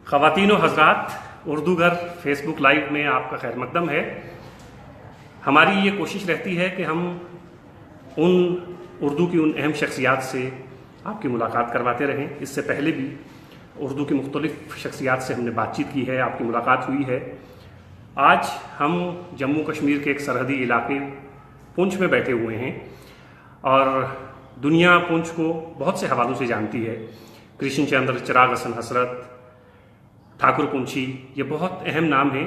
خواتین و حضرات، اردو گھر فیس بک لائیو میں آپ کا خیر مقدم ہے۔ ہماری یہ کوشش رہتی ہے کہ ہم اردو کی ان اہم شخصیات سے آپ کی ملاقات کرواتے رہیں۔ اس سے پہلے بھی اردو کی مختلف شخصیات سے ہم نے بات چیت کی ہے، آپ کی ملاقات ہوئی ہے۔ آج ہم جموں کشمیر کے ایک سرحدی علاقے پونچھ میں بیٹھے ہوئے ہیں اور دنیا پونچھ کو بہت سے حوالوں سے جانتی ہے۔ کرشن چندر، چراغ حسن حسرت، ٹھاکر پونچھی، یہ بہت اہم نام ہیں۔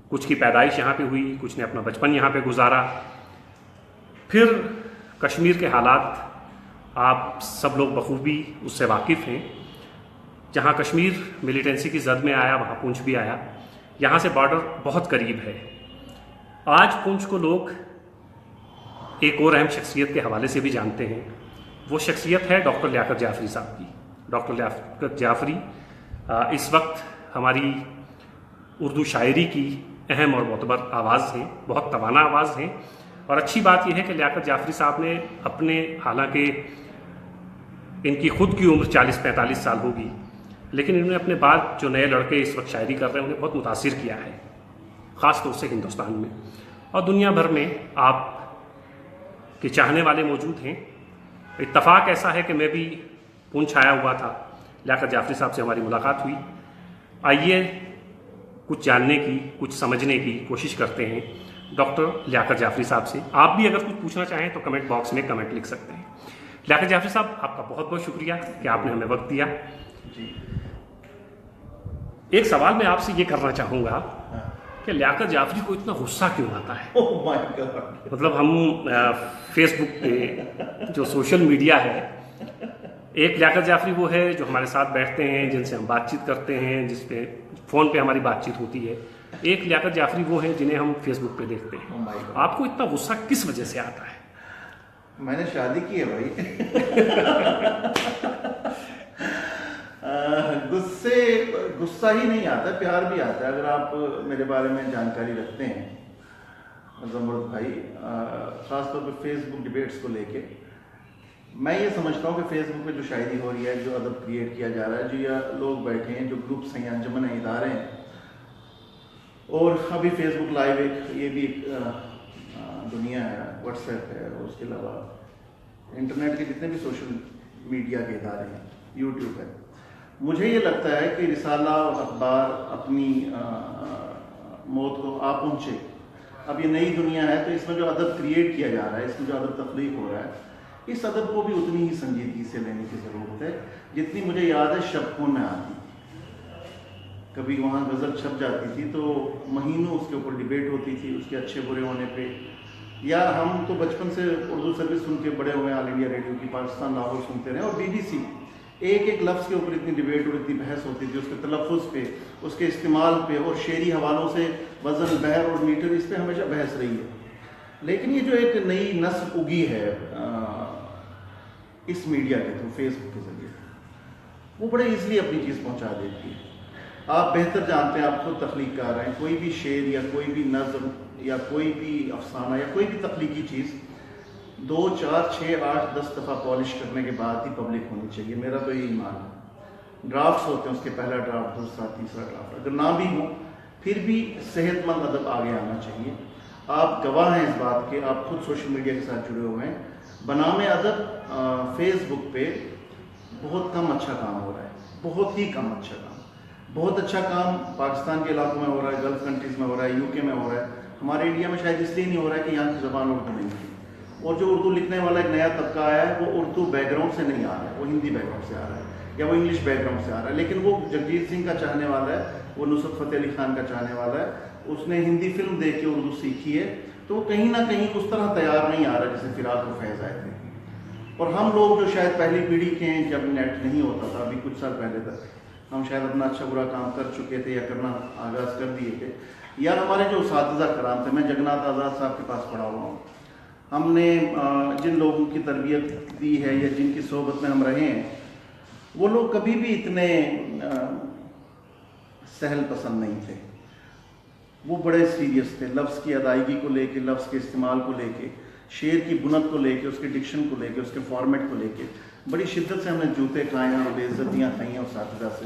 کچھ کی پیدائش یہاں پہ ہوئی، کچھ نے اپنا بچپن یہاں پہ گزارا۔ پھر کشمیر کے حالات آپ سب لوگ بخوبی اس سے واقف ہیں۔ جہاں کشمیر ملیٹنسی کی زد میں آیا، وہاں پونچھ بھی آیا۔ یہاں سے بارڈر بہت قریب ہے۔ آج پونچھ کو لوگ ایک اور اہم شخصیت کے حوالے سے بھی جانتے ہیں۔ وہ شخصیت ہے ڈاکٹر لیاقت جعفری صاحب کی۔ ڈاکٹر لیاقت جعفری اس وقت ہماری اردو شاعری کی اہم اور معتبر آواز ہیں، بہت توانا آواز ہیں۔ اور اچھی بات یہ ہے کہ لیاقت جعفری صاحب نے اپنے، حالانکہ ان کی خود کی عمر 40-45 سال ہوگی، لیکن انہوں نے اپنے بعد جو نئے لڑکے اس وقت شاعری کر رہے ہیں انہیں بہت متاثر کیا ہے، خاص طور سے ہندوستان میں اور دنیا بھر میں آپ کے چاہنے والے موجود ہیں۔ اتفاق ایسا ہے کہ میں بھی پونچھ آیا ہوا تھا، لیاقت جعفری صاحب سے ہماری ملاقات ہوئی۔ آئیے کچھ جاننے کی، کچھ سمجھنے کی کوشش کرتے ہیں ڈاکٹر لیاقت جعفری صاحب سے۔ آپ بھی اگر کچھ پوچھنا چاہیں تو کمنٹ باکس میں کمنٹ لکھ سکتے ہیں۔ لیاقت جعفری صاحب، آپ کا بہت بہت شکریہ کہ آپ نے ہمیں وقت دیا۔ جی، ایک سوال میں آپ سے یہ کرنا چاہوں گا کہ لیاقت جعفری کو اتنا غصہ کیوں آتا ہے؟ اوہ مائی گاڈ، مطلب ہم فیس بک پہ جو سوشل میڈیا ہے، ایک لیاقت جعفری وہ ہے جو ہمارے ساتھ بیٹھتے ہیں، جن سے ہم بات چیت کرتے ہیں، جس پہ فون پہ ہماری بات چیت ہوتی ہے۔ ایک لیاقت جعفری وہ ہیں جنہیں ہم فیس بک پہ دیکھتے ہیں۔ آپ کو اتنا غصہ کس وجہ سے آتا ہے؟ میں نے شادی کی ہے بھائی۔ غصہ ہی نہیں آتا، پیار بھی آتا ہے۔ اگر آپ میرے بارے میں جانکاری رکھتے ہیں زمرد بھائی، خاص طور پہ فیس بک ڈبیٹس کو لے کے، میں یہ سمجھتا ہوں کہ فیس بک پہ جو شاعری ہو رہی ہے، جو ادب کریٹ کیا جا رہا ہے، جو یہ لوگ بیٹھے ہیں، جو گروپس ہیں، انجمن ہیں، ادارے ہیں، اور ابھی فیس بک لائیو ایک یہ بھی ایک دنیا ہے، واٹس ایپ ہے، اور اس کے علاوہ انٹرنیٹ کے جتنے بھی سوشل میڈیا کے ادارے ہیں، یوٹیوب ہے۔ مجھے یہ لگتا ہے کہ رسالہ اور اخبار اپنی موت کو آ پہنچے۔ اب یہ نئی دنیا ہے تو اس میں جو ادب کریٹ کیا جا رہا ہے، اس میں جو ادب تخلیق ہو رہا ہے، اس ادب کو بھی اتنی ہی سنجیدگی سے لینے کی ضرورت ہے جتنی مجھے یاد ہے شب خون میں آتی تھی۔ کبھی وہاں غزل چھپ جاتی تھی تو مہینوں اس کے اوپر ڈبیٹ ہوتی تھی، اس کے اچھے برے ہونے پہ۔ یا ہم تو بچپن سے اردو سروس سن کے بڑے ہوئے، آل انڈیا ریڈیو کی، پاکستان لاہور سنتے رہے، اور بی بی سی، ایک ایک لفظ کے اوپر اتنی ڈبیٹ اور اتنی بحث ہوتی تھی، اس کے تلفظ پہ، اس کے استعمال پہ، اور شعری حوالوں سے وزن، بحر اور میٹر، اس پہ ہمیشہ بحث رہی ہے۔ لیکن یہ جو ایک نئی نسل اگی ہے اس میڈیا کے تھرو، فیس بک کے ذریعے، وہ بڑے ایزلی اپنی چیز پہنچا دیتی ہے۔ آپ بہتر جانتے ہیں، آپ خود تخلیق کر رہے ہیں، کوئی بھی شعر یا کوئی بھی نظم یا کوئی بھی افسانہ یا کوئی بھی تخلیقی چیز 2، 4، 6، 8، 10 دفعہ پالش کرنے کے بعد ہی پبلک ہونی چاہیے۔ میرا تو یہ ایمان ہے۔ ڈرافٹس ہوتے ہیں، اس کے پہلا ڈرافٹ، دوسرا، تیسرا ڈرافٹ، اگر نہ بھی ہوں پھر بھی صحت مند ادب آگے آنا چاہیے۔ آپ گواہ ہیں اس بات کے، آپ خود سوشل میڈیا کے ساتھ جڑے ہوئے ہیں۔ بنام ادب فیس بک پہ بہت کم اچھا کام ہو رہا ہے، بہت ہی کم اچھا کام۔ بہت اچھا کام پاکستان کے علاقوں میں ہو رہا ہے، گلف کنٹریز میں ہو رہا ہے، یو کے میں ہو رہا ہے۔ ہمارے انڈیا میں شاید اس لیے نہیں ہو رہا ہے کہ یہاں کی زبان اردو نہیں ہے، اور جو اردو لکھنے والا ایک نیا طبقہ آیا ہے وہ اردو بیک گراؤنڈ سے نہیں آ رہا ہے، وہ ہندی بیک گراؤنڈ سے آ رہا ہے یا وہ انگلش بیک گراؤنڈ سے آ رہا ہے، لیکن وہ جگجیت سنگھ کا چاہنے والا ہے، وہ نصرت فتح علی خان کا چاہنے والا ہے، اس نے ہندی فلم دیکھ کے اردو سیکھی ہے، تو وہ کہیں نہ کہیں اس طرح تیار نہیں آ رہا جیسے فراق و فیض آئے تھے۔ اور ہم لوگ جو شاید پہلی پیڑھی کے ہیں، جب نیٹ نہیں ہوتا تھا، ابھی کچھ سال پہلے تک، ہم شاید اپنا اچھا برا کام کر چکے تھے یا کرنا آغاز کر دیے تھے، یا ہمارے جو اساتذہ کرام تھے، میں جگناتھ آزاد صاحب کے پاس پڑھا ہوا ہوں، ہم نے جن لوگوں کی تربیت دی ہے یا جن کی صحبت میں ہم رہے ہیں، وہ لوگ کبھی بھی اتنے سہل پسند نہیں تھے۔ وہ بڑے سیریس تھے، لفظ کی ادائیگی کو لے کے، لفظ کے استعمال کو لے کے، شعر کی بنت کو لے کے، اس کے ڈکشن کو لے کے، اس کے فارمیٹ کو لے کے بڑی شدت سے ہم نے جوتے کھائے ہیں اور بے عزتیاں کھائی ہیں اساتذہ سے۔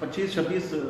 25-26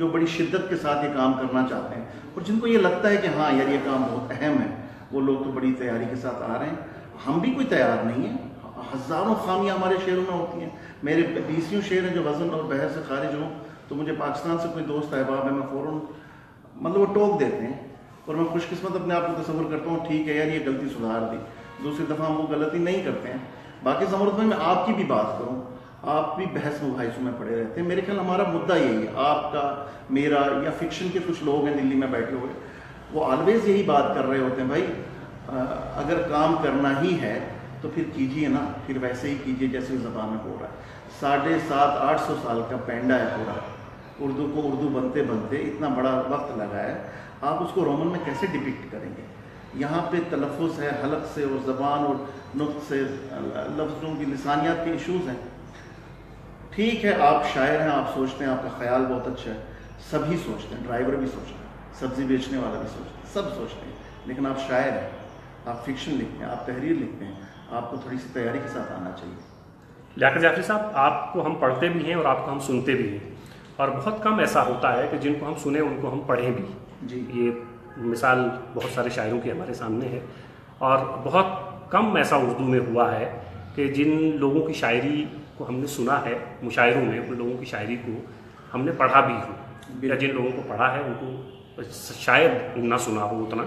جو بڑی شدت کے ساتھ یہ کام کرنا چاہتے ہیں اور جن کو یہ لگتا ہے کہ ہاں یار یہ کام بہت اہم ہے، وہ لوگ تو بڑی تیاری کے ساتھ آ رہے ہیں۔ ہم بھی کوئی تیار نہیں ہیں، ہزاروں خامیاں ہمارے شعروں میں ہوتی ہیں۔ میرے 20 شعر ہیں جو وزن اور بحث سے خارج ہوں تو مجھے پاکستان سے کوئی دوست احباب ہے، میں فوراً مطلب وہ ٹوک دیتے ہیں، اور میں خوش قسمت اپنے آپ کو تصور کرتا ہوں ٹھیک ہے یار یہ غلطی سدھار دی، دوسری دفعہ ہم وہ غلطی نہیں کرتے ہیں۔ باقی زمرد بھائی میں آپ کی بھی بات کروں، آپ بھی بحث مباحثوں میں پڑے رہتے ہیں، میرے خیال ہمارا مدعا یہی ہے، آپ کا میرا یا فکشن کے کچھ لوگ ہیں دلی میں بیٹھے ہوئے، وہ آلویز یہی بات کر رہے ہوتے ہیں بھائی اگر کام کرنا ہی ہے تو پھر کیجئے نا، پھر ویسے ہی کیجئے جیسے زبان میں ہو رہا ہے۔ 750-800 سال کا پینڈا ہے پورا، اردو کو اردو بنتے بنتے اتنا بڑا وقت لگا ہے، آپ اس کو رومن میں کیسے ڈپکٹ کریں گے؟ یہاں پہ تلفظ ہے، حلق سے اور زبان اور نطق سے، لفظوں کی لسانیات کے ایشوز ہیں۔ ٹھیک ہے آپ شاعر ہیں، آپ سوچتے ہیں، آپ کا خیال بہت اچھا ہے، سبھی سوچتے ہیں، ڈرائیور بھی سوچتے ہیں، سبزی بیچنے والا بھی سوچتے ہیں، سب سوچتے ہیں، لیکن آپ شاعر ہیں، آپ فکشن لکھتے ہیں، آپ تحریر لکھتے ہیں، آپ کو تھوڑی سی تیاری کے ساتھ آنا چاہیے۔ لیاقت جعفری صاحب، آپ کو ہم پڑھتے بھی ہیں اور آپ کو ہم سنتے بھی ہیں، اور بہت کم ایسا ہوتا ہے کہ جن کو ہم سنیں ان کو ہم پڑھیں بھی۔ جی، یہ مثال بہت سارے شاعروں کی ہمارے سامنے ہے، اور بہت کم ایسا اردو میں ہوا ہے کہ جن لوگوں کی شاعری کو ہم نے سنا ہے مشاعروں میں، ان لوگوں کی شاعری کو ہم نے پڑھا بھی ہو، یا جن لوگوں کو پڑھا ہے ان کو شاید نہ سنا ہو اتنا،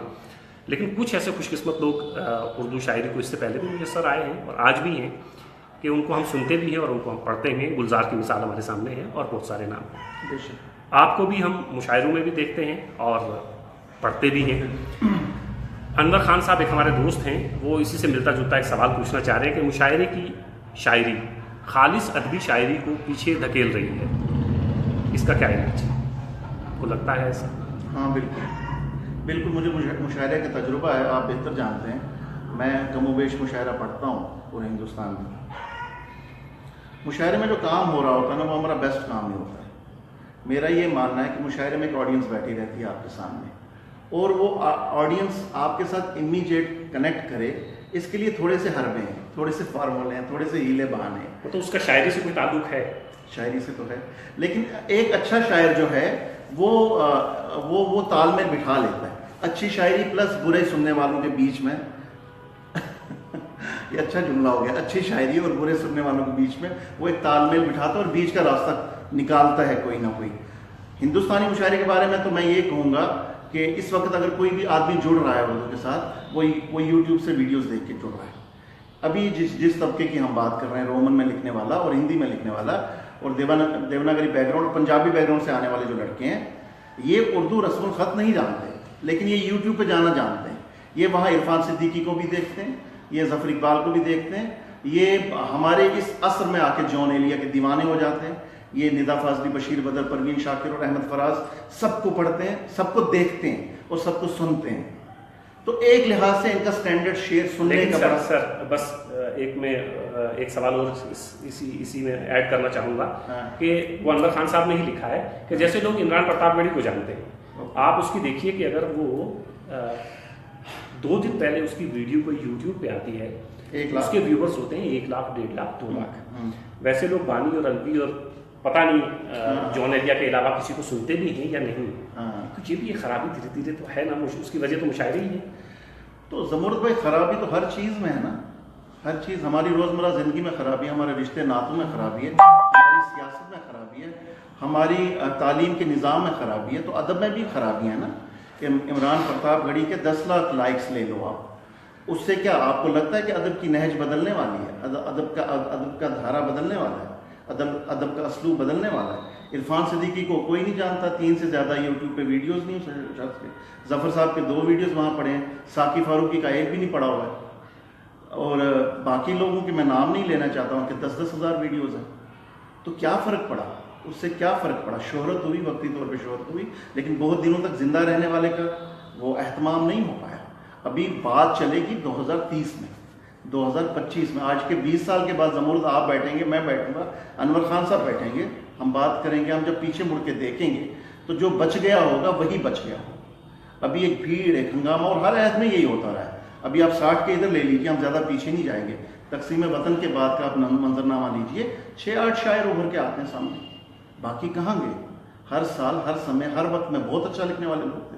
لیکن کچھ ایسے خوش قسمت لوگ اردو شاعری کو اس سے پہلے بھی میسر آئے ہیں اور آج بھی ہیں کہ ان کو ہم سنتے بھی ہیں اور ان کو ہم پڑھتے ہیں۔ گلزار کی مثال ہمارے سامنے ہے اور بہت سارے نام۔ آپ کو بھی ہم مشاعروں میں بھی دیکھتے ہیں اور پڑھتے بھی ہیں۔ انور خان صاحب ایک ہمارے دوست ہیں، وہ اسی سے ملتا جلتا ایک سوال پوچھنا چاہ رہے ہیں کہ مشاعرے کی شاعری خالص ادبی شاعری کو پیچھے دھکیل رہی ہے، اس کا کیا علاج ہے؟ آپ کو لگتا ہے ایسا؟ ہاں بالکل مجھے مشاعرے کا تجربہ ہے، آپ بہتر جانتے ہیں، میں کم و بیش مشاعرہ پڑھتا ہوں پورے ہندوستان میں۔ مشاعرے میں جو کام ہو رہا ہوتا ہے نا وہ ہمارا بیسٹ کام نہیں ہوتا ہے۔ میرا یہ ماننا ہے کہ مشاعرے میں ایک آڈینس بیٹھی رہتی ہے آپ کے سامنے، اور وہ آڈینس آپ کے ساتھ امیجیٹ کنیکٹ کرے، اس کے لیے تھوڑے سے حربے ہیں، تھوڑے سے فارمولے ہیں، تھوڑے سے ہیلے بہانے ہیں۔ تو اس کا شاعری سے کوئی تعلق ہے؟ شاعری سے تو ہے، لیکن ایک اچھا شاعر جو ہے وہ تال میل بٹھا لیتا ہے۔ اچھی شاعری پلس برے سننے والوں کے بیچ میں یہ اچھا جملہ ہو گیا، اچھی شاعری اور برے سننے والوں کے بیچ میں وہ ایک تال میل بٹھاتا ہے اور بیچ کا راستہ نکالتا ہے کوئی نہ کوئی۔ ہندوستانی مشاعرے کے بارے میں تو میں یہ کہوں گا کہ اس وقت اگر کوئی بھی آدمی جڑ رہا ہے اردو کے ساتھ، وہ یوٹیوب سے ویڈیوز دیکھ کے جڑ رہا ہے۔ ابھی جس طبقے کی ہم بات کر رہے ہیں، رومن میں لکھنے والا اور ہندی میں لکھنے والا اور دیوناگری بیک گراؤنڈ اور پنجابی بیک گراؤنڈ سے آنے والے جو لڑکے ہیں، یہ اردو رسم الخط نہیں جانتے، لیکن یہ یوٹیوب پہ جانا جانتے ہیں۔ یہ وہاں عرفان صدیقی کو بھی دیکھتے ہیں، یہ ظفر اقبال کو بھی دیکھتے ہیں، یہ ہمارے اس عصر میں آ کے جون ایلیا کے دیوانے ہو جاتے ہیں، یہ ندا فاضلی، بشیر بدر، پروین شاکر اور احمد فراز سب کو پڑھتے ہیں، سب کو دیکھتے ہیں اور سب کو سنتے ہیں۔ تو ایک لحاظ سے ان کا سٹینڈرڈ شعر سننے کا سر بس ایک سوال اور اسی میں ایڈ کرنا چاہوں گا کہ وہ انور خان صاحب نے ہی لکھا ہے کہ جیسے لوگ عمران پرتاپ گڑھی کو جانتے ہیں، آپ اس کی دیکھیے کہ اگر وہ 2 دن پہلے اس کی ویڈیو کوئی یوٹیوب پہ آتی ہے، اس کے ویورز ہوتے ہیں 1 لاکھ 1.5 لاکھ 2 لاکھ۔ ویسے لوگ بانی اور الوی اور پتہ نہیں جون ایلیا کے علاوہ کسی کو سنتے بھی ہیں یا نہیں، یہ بھی یہ خرابی دھیرے دھیرے تو ہے نا، اس کی وجہ تو مشاعرے ہی ہے۔ تو زمرد بھائی خرابی تو ہر چیز میں ہے نا، ہر چیز، ہماری روزمرہ زندگی میں خرابی ہے، ہمارے رشتے ناتوں میں خرابی ہے، ہماری سیاست میں خرابی ہے، ہماری تعلیم کے نظام میں خرابی ہے، تو ادب میں بھی خرابی ہے نا۔ کہ عمران پرتاپ گڑھی کے 10 لاکھ لائکس لے لو آپ، اس سے کیا آپ کو لگتا ہے کہ ادب کی نہج بدلنے والی ہے، ادب کا دھارا بدلنے والا ہے، ادب کا اسلوب بدلنے والا ہے؟ عرفان صدیقی کو کوئی نہیں جانتا، 3 سے زیادہ یوٹیوب پہ ویڈیوز نہیں شخص کے، ظفر صاحب کے 2 ویڈیوز وہاں پڑے ہیں، ساقی فاروقی کا 1 بھی نہیں پڑا ہوا ہے، اور باقی لوگوں کے میں نام نہیں لینا چاہتا ہوں کہ 10-10 ہزار ویڈیوز ہیں۔ تو کیا فرق پڑا اس سے؟ کیا فرق پڑا؟ شہرت ہوئی، وقتی طور پہ شہرت ہوئی، لیکن بہت دنوں تک زندہ رہنے والے کا وہ اہتمام نہیں ہو پایا۔ ابھی بات چلے گی 2030 میں، 2025 میں، آج کے 20 سال کے بعد زمرد آپ بیٹھیں گے، میں بیٹھوں گا، انور خان صاحب بیٹھیں گے، ہم بات کریں گے، ہم جب پیچھے مڑ کے دیکھیں گے تو جو بچ گیا ہوگا وہی بچ گیا ہوگا۔ ابھی ایک بھیڑ، ایک ہنگامہ، اور ہر عہد میں یہی ہوتا رہا ہے۔ ابھی آپ 60 کے ادھر لے لیجیے، ہم زیادہ پیچھے نہیں جائیں گے، تقسیم وطن کے بعد کا آپ منظرنامہ لیجیے، 6-8 شاعر ابھر کے آتے ہیں سامنے، باقی کہاں گئے؟ ہر سال ہر سمے ہر وقت میں بہت اچھا لکھنے والے لوگ تھے،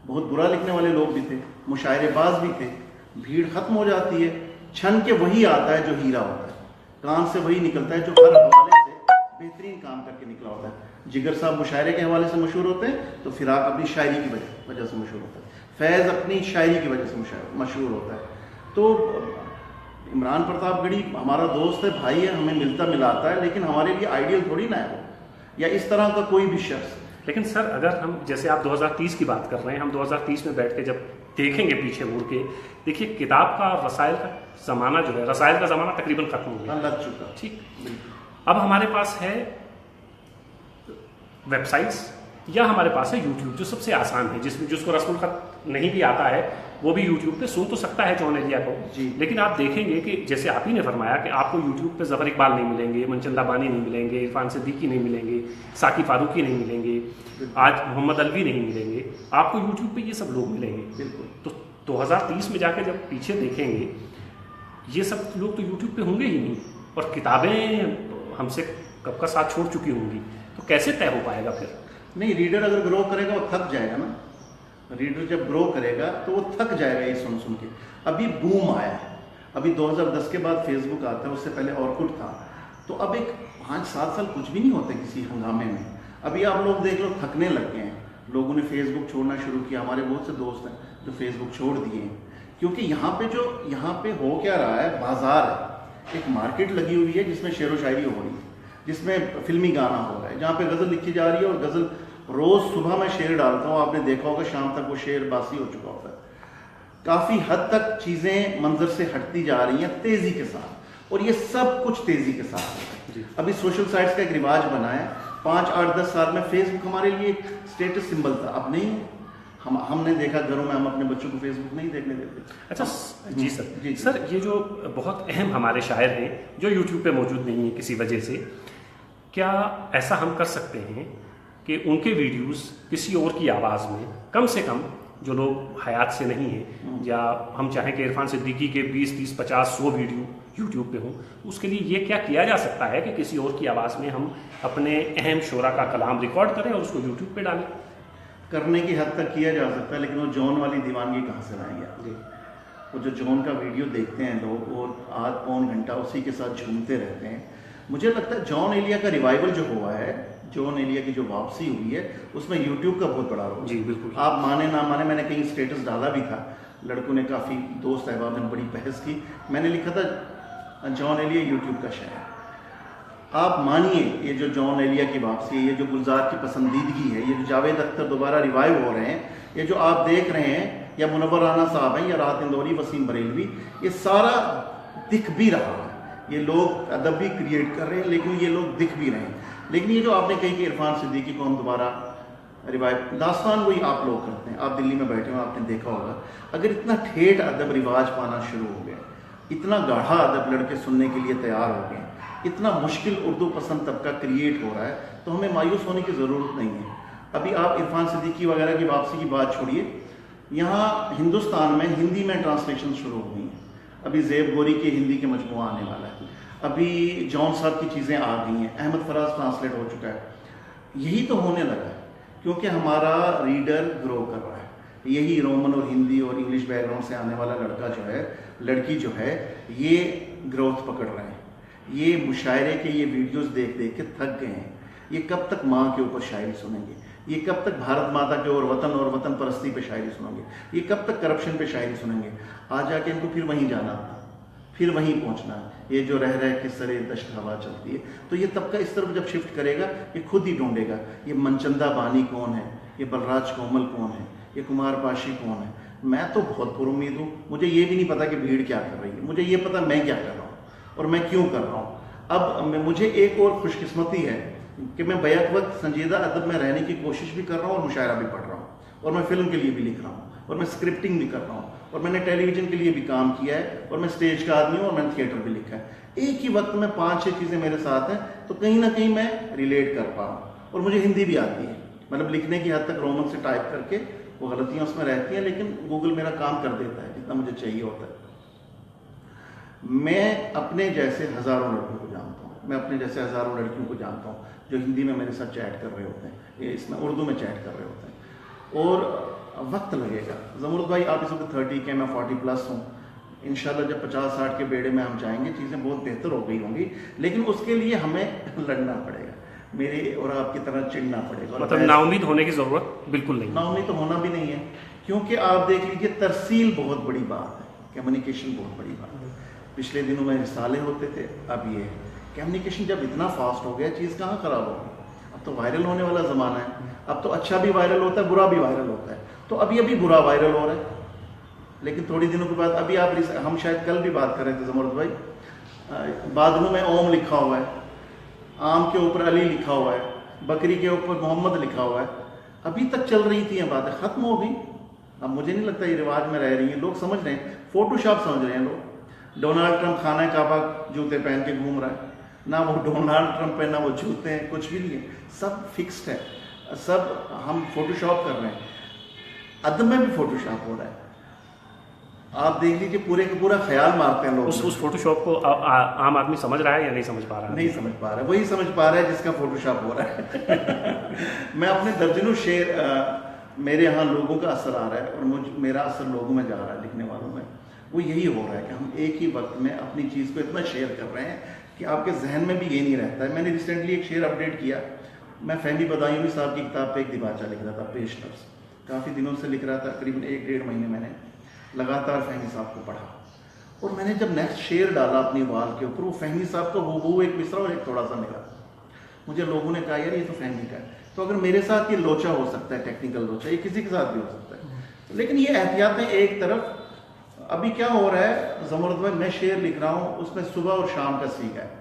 بہت برا لکھنے والے لوگ بھی تھے، مشاعرے باز بھی تھے. بھیڑ ختم ہو جاتی ہے، چھن کے وہی آتا ہے جو ہیرا ہوتا ہے، کان سے وہی نکلتا ہے جو ہر حوالے سے بہترین کام کر کے نکلا ہوتا ہے. جگر صاحب مشاعرے کے حوالے سے مشہور ہوتے ہیں تو فراق اپنی شاعری کی وجہ سے مشہور ہوتا ہے، فیض اپنی شاعری کی وجہ سے مشہور ہوتا ہے. تو عمران پرتاپ گڑھی ہمارا دوست ہے، بھائی ہے، ہمیں ملتا ملاتا ہے، لیکن ہمارے لیے آئیڈیل تھوڑی نہ ہے وہ، یا اس طرح کا کوئی بھی شخص. لیکن سر اگر ہم جیسے آپ 2030 کی بات کر رہے ہیں، ہم 2030 میں بیٹھ کے جب دیکھیں گے پیچھے مڑ کے، دیکھیے کتاب کا اور رسائل کا زمانہ جو ہے، رسائل کا زمانہ تقریباً ختم ہو گیا، لگ چکا. ٹھیک. اب ہمارے پاس ہے ویب سائٹس یا ہمارے پاس ہے یوٹیوب جو سب سے آسان ہے، جس کو رسم الخط نہیں بھی آتا ہے وہ بھی یوٹیوب پہ سن تو سکتا ہے جون ایلیا کو. لیکن آپ دیکھیں گے کہ جیسے آپ ہی نے فرمایا کہ آپ کو یوٹیوب پہ ظفر اقبال نہیں ملیں گے، منچندہ بانی نہیں ملیں گے، عرفان صدیقی نہیں ملیں گے، ساقی فاروقی نہیں ملیں گے، آج محمد الوی نہیں ملیں گے، آپ کو یوٹیوب پہ یہ سب لوگ ملیں گے. بالکل. تو 2030 میں جا کے جب پیچھے دیکھیں گے یہ سب لوگ تو یوٹیوب پہ ہوں گے ہی نہیں، اور کتابیں ہم سے کب کا ساتھ چھوڑ چکی ہوں گی، تو کیسے طے ہو پائے گا پھر؟ نہیں، ریڈر اگر گرو کرے گا وہ تھک جائے گا نا. ریڈر جب گرو کرے گا تو وہ تھک جائے گا یہ سن کے. ابھی بوم آیا ہے، ابھی 2010 کے بعد فیس بک آتا ہے، اس سے پہلے اورکٹ تھا. تو اب ایک 5-7 سال کچھ بھی نہیں ہوتے کسی ہنگامے میں. ابھی آپ لوگ دیکھ لو تھکنے لگ گئے ہیں، لوگوں نے فیس بک چھوڑنا شروع کیا. ہمارے بہت سے دوست ہیں جو فیس بک چھوڑ دیے ہیں، کیونکہ یہاں پہ ہو کیا رہا ہے، بازار ہے، ایک مارکیٹ لگی ہوئی ہے جس میں شعر و شاعری ہو رہی ہے، جس میں فلمی گانا ہو رہا ہے، جہاں پہ غزل لکھی جا رہی ہے. اور غزل روز صبح میں شعر ڈالتا ہوں، آپ نے دیکھا ہوگا شام تک وہ شعر باسی ہو چکا ہوتا ہے. کافی حد تک چیزیں منظر سے ہٹتی جا رہی ہیں تیزی کے ساتھ، اور یہ سب کچھ تیزی کے ساتھ ہوتا ہے. ابھی سوشل سائٹس کا ایک رواج بنا ہے. 5-8-10 سال میں فیس بک ہمارے لیے ایک اسٹیٹس سمبل تھا، اب نہیں. ہم نے دیکھا گھروں میں ہم اپنے بچوں کو فیس بک نہیں دیکھنے دیتے. اچھا جی سر. جی سر، یہ جو بہت اہم ہمارے شاعر ہیں جو یوٹیوب پہ موجود نہیں ہیں کسی وجہ سے، کیا ایسا ہم کر سکتے ہیں کہ ان کے ویڈیوز کسی اور کی آواز میں، کم سے کم جو لوگ حیات سے نہیں ہیں، یا ہم چاہیں کہ عرفان صدیقی کے 20-30-50-100 ویڈیو یوٹیوب پہ ہوں، اس کے لیے یہ کیا کیا جا سکتا ہے کہ کسی اور کی آواز میں ہم اپنے اہم شعراء کا کلام ریکارڈ کریں اور اس کو یوٹیوب پہ ڈالیں؟ کرنے کی حد تک کیا جا سکتا ہے، لیکن وہ جون والی دیوانگی کہاں سے لائیں گے؟ وہ جو جون کا ویڈیو دیکھتے ہیں لوگ، اور آدھ پون گھنٹہ اسی کے ساتھ جھومتے رہتے ہیں. مجھے لگتا ہے جون ایلیا کا ریوائول جو ہوا ہے، جون ایلیا کی جو واپسی ہوئی ہے، اس میں یوٹیوب کا بہت بڑا رول. جی بالکل. آپ مانے نہ مانے، میں نے کہیں اسٹیٹس ڈالا بھی تھا، لڑکوں نے کافی، دوست احباب نے بڑی بحث کی. میں نے لکھا تھا جون ایلیا یوٹیوب کا شاعر. آپ مانیے یہ جو جون ایلیا کی واپسی ہے، یہ جو گلزار کی پسندیدگی ہے، یہ جو جاوید اختر دوبارہ ریوائیو ہو رہے ہیں، یہ جو آپ دیکھ رہے ہیں، یا منور رانا صاحب ہیں، یا راحت اندوری، وسیم بریلوی، یہ سارا دکھ بھی رہا ہے. یہ لوگ ادب بھی کریٹ کر رہے ہیں، لیکن یہ لوگ دکھ بھی رہے ہیں. لیکن یہ جو آپ نے کہی کہ عرفان صدیقی کو ہم دوبارہ روایت، داستان وہی آپ لوگ کرتے ہیں. آپ دلی میں بیٹھے ہو، آپ نے دیکھا ہوگا، اگر اتنا ٹھیٹ ادب رواج پانا شروع ہو گیا، اتنا گاڑھا ادب لڑکے سننے کے لیے تیار ہو گئے، اتنا مشکل اردو پسند طبقہ کریٹ ہو رہا ہے، تو ہمیں مایوس ہونے کی ضرورت نہیں ہے. ابھی آپ عرفان صدیقی وغیرہ کی واپسی کی بات چھوڑیے، یہاں ہندوستان میں ہندی میں ٹرانسلیشن شروع ہو گئی ہیں. ابھی زیب گوری کے ہندی کے مجموعہ آنے والا ہے، ابھی جون صاحب کی چیزیں آ گئی ہیں، احمد فراز ٹرانسلیٹ ہو چکا ہے. یہی تو ہونے لگا ہے کیونکہ ہمارا ریڈر گرو کر رہا ہے. یہی رومن اور ہندی اور انگلش بیک گراؤنڈ سے آنے والا لڑکا جو ہے، لڑکی جو ہے، یہ گروتھ پکڑ رہے ہیں. یہ مشاعرے کے یہ ویڈیوز دیکھ دیکھ کے تھک گئے ہیں. یہ کب تک ماں کے اوپر شاعری سنیں گے؟ یہ کب تک بھارت ماتا کے اور وطن پرستی پہ شاعری سنیں گے؟ یہ کب تک کرپشن پہ شاعری سنیں گے؟ آ جا کے ان کو پھر وہیں جانا، پھر وہیں پہنچنا. یہ جو رہ کے سرے دشت ہوا چلتی ہے، تو یہ طبقہ اس طرف جب شفٹ کرے گا، یہ خود ہی ڈھونڈے گا یہ منچندہ بانی کون ہے، یہ بلراج کومل کون ہے، یہ کمار پاشی کون ہے. میں تو بہت پر امید ہوں. مجھے یہ بھی نہیں پتا کہ بھیڑ کیا کر رہی ہے، مجھے یہ پتا میں کیا کر رہا ہوں اور میں کیوں کر رہا ہوں. اب مجھے ایک اور خوش قسمتی ہے کہ میں بیک وقت سنجیدہ ادب میں رہنے کی کوشش بھی کر رہا ہوں، اور مشاعرہ بھی پڑھ رہا ہوں، اور میں فلم کے لیے بھی لکھ رہا ہوں، اور میں اسکرپٹنگ بھی کر رہا ہوں، اور میں نے ٹیلی ویژن کے لیے بھی کام کیا ہے، اور میں اسٹیج کا آدمی ہوں، اور میں نے تھیٹر بھی لکھا ہے. ایک ہی وقت میں 5-6 چیزیں میرے ساتھ ہیں، تو کہیں نہ کہیں میں ریلیٹ کر پا رہا ہوں. اور مجھے ہندی بھی آتی ہے، مطلب لکھنے کی حد تک رومن سے ٹائپ کر کے وہ غلطیاں اس میں رہتی ہیں، لیکن گوگل میرا کام کر دیتا ہے جتنا مجھے چاہیے ہوتا ہے. میں اپنے جیسے ہزاروں لڑکوں کو جانتا ہوں میں اپنے جیسے ہزاروں لڑکیوں کو جانتا ہوں جو ہندی میں میرے ساتھ چیٹ کر رہے ہوتے ہیں، اس میں اردو میں چیٹ کر رہے ہوتے ہیں، اور وقت لگے گا۔ زمرد بھائی آپ اس وقت 30 کے، میں 40+ ہوں، انشاءاللہ جب 50-60 کے بیڑے میں ہم جائیں گے چیزیں بہت بہتر ہو گئی ہوں گی، لیکن اس کے لیے ہمیں لڑنا پڑے گا، میری اور آپ کی طرح چڑھنا پڑے گا۔ مطلب نا امید ہونے کی ضرورت بالکل نہیں، نا امید تو ہونا بھی نہیں ہے، کیونکہ آپ دیکھ لیجیے ترسیل بہت بڑی بات ہے، کمیونیکیشن بہت بڑی بات ہے۔ پچھلے دنوں میں رسالے ہوتے تھے، اب یہ کمیونیکیشن جب اتنا فاسٹ ہو گیا چیز کہاں خراب ہوگی؟ اب تو وائرل ہونے والا زمانہ ہے، اب تو اچھا بھی وائرل ہوتا ہے، برا بھی وائرل ہوتا ہے، تو ابھی برا وائرل ہو رہا ہے، لیکن تھوڑی دنوں کے بعد ابھی ہم شاید کل بھی بات کر رہے تھے زمرد بھائی، بادلوں میں اوم لکھا ہوا ہے، آم کے اوپر علی لکھا ہوا ہے، بکری کے اوپر محمد لکھا ہوا ہے، ابھی تک چل رہی تھی یہ باتیں، ختم ہو گئی۔ اب مجھے نہیں لگتا یہ رواج میں رہ رہی ہیں، لوگ سمجھ رہے ہیں، فوٹو شاپ سمجھ رہے ہیں لوگ۔ ڈونالڈ ٹرمپ خانہ کعبہ جوتے پہن کے گھوم رہا ہے، نہ وہ ڈونالڈ ٹرمپ ہے نہ وہ جوتے ہیں، کچھ بھی نہیں ہے، سب فکسڈ ہے، سب ہم فوٹو شاپ کر رہے ہیں۔ ادب میں بھی فوٹو شاپ ہو رہا ہے، آپ دیکھ لیجیے، پورے کا پورا خیال مارتے ہیں لوگ۔ اس فوٹو شاپ کو عام آدمی سمجھ رہا ہے یا نہیں سمجھ پا رہا؟ نہیں سمجھ پا رہا ہے، وہی سمجھ پا رہا ہے جس کا فوٹو شاپ ہو رہا ہے۔ میں اپنے درجنوں شعر میرے یہاں لوگوں کا اثر آ رہا ہے، اور میرا اثر لوگوں میں جا رہا ہے، لکھنے والوں میں، وہ یہی ہو رہا ہے کہ ہم ایک ہی وقت میں اپنی چیز کو اتنا شیئر کر رہے ہیں کہ آپ کے ذہن میں بھی یہ نہیں رہتا ہے۔ میں نے ریسنٹلی ایک شعر اپڈیٹ کیا، میں فہمی بدایونی صاحب کی کتاب پہ ایک دیباچہ لکھ رہا تھا، پیش لفظ، کافی دنوں سے لکھ رہا تھا، تقریباً 1-1.5 مہینے میں نے لگاتار فہمی صاحب کو پڑھا، اور میں نے جب نیکسٹ شعر ڈالا اپنی وال کے اوپر، وہ فہمی صاحب کا ہو ایک مصرع اور ایک تھوڑا سا ملا، مجھے لوگوں نے کہا یار یہ تو فہمی کا ہے، تو اگر میرے ساتھ یہ لوچا ہو سکتا ہے، ٹیکنیکل لوچا، یہ کسی کے ساتھ بھی ہو سکتا ہے، لیکن یہ احتیاطیں ایک طرف۔ ابھی کیا ہو رہا ہے زمرد بھائی، میں شعر لکھ رہا ہوں، اس میں صبح اور شام کا سیکھا ہے،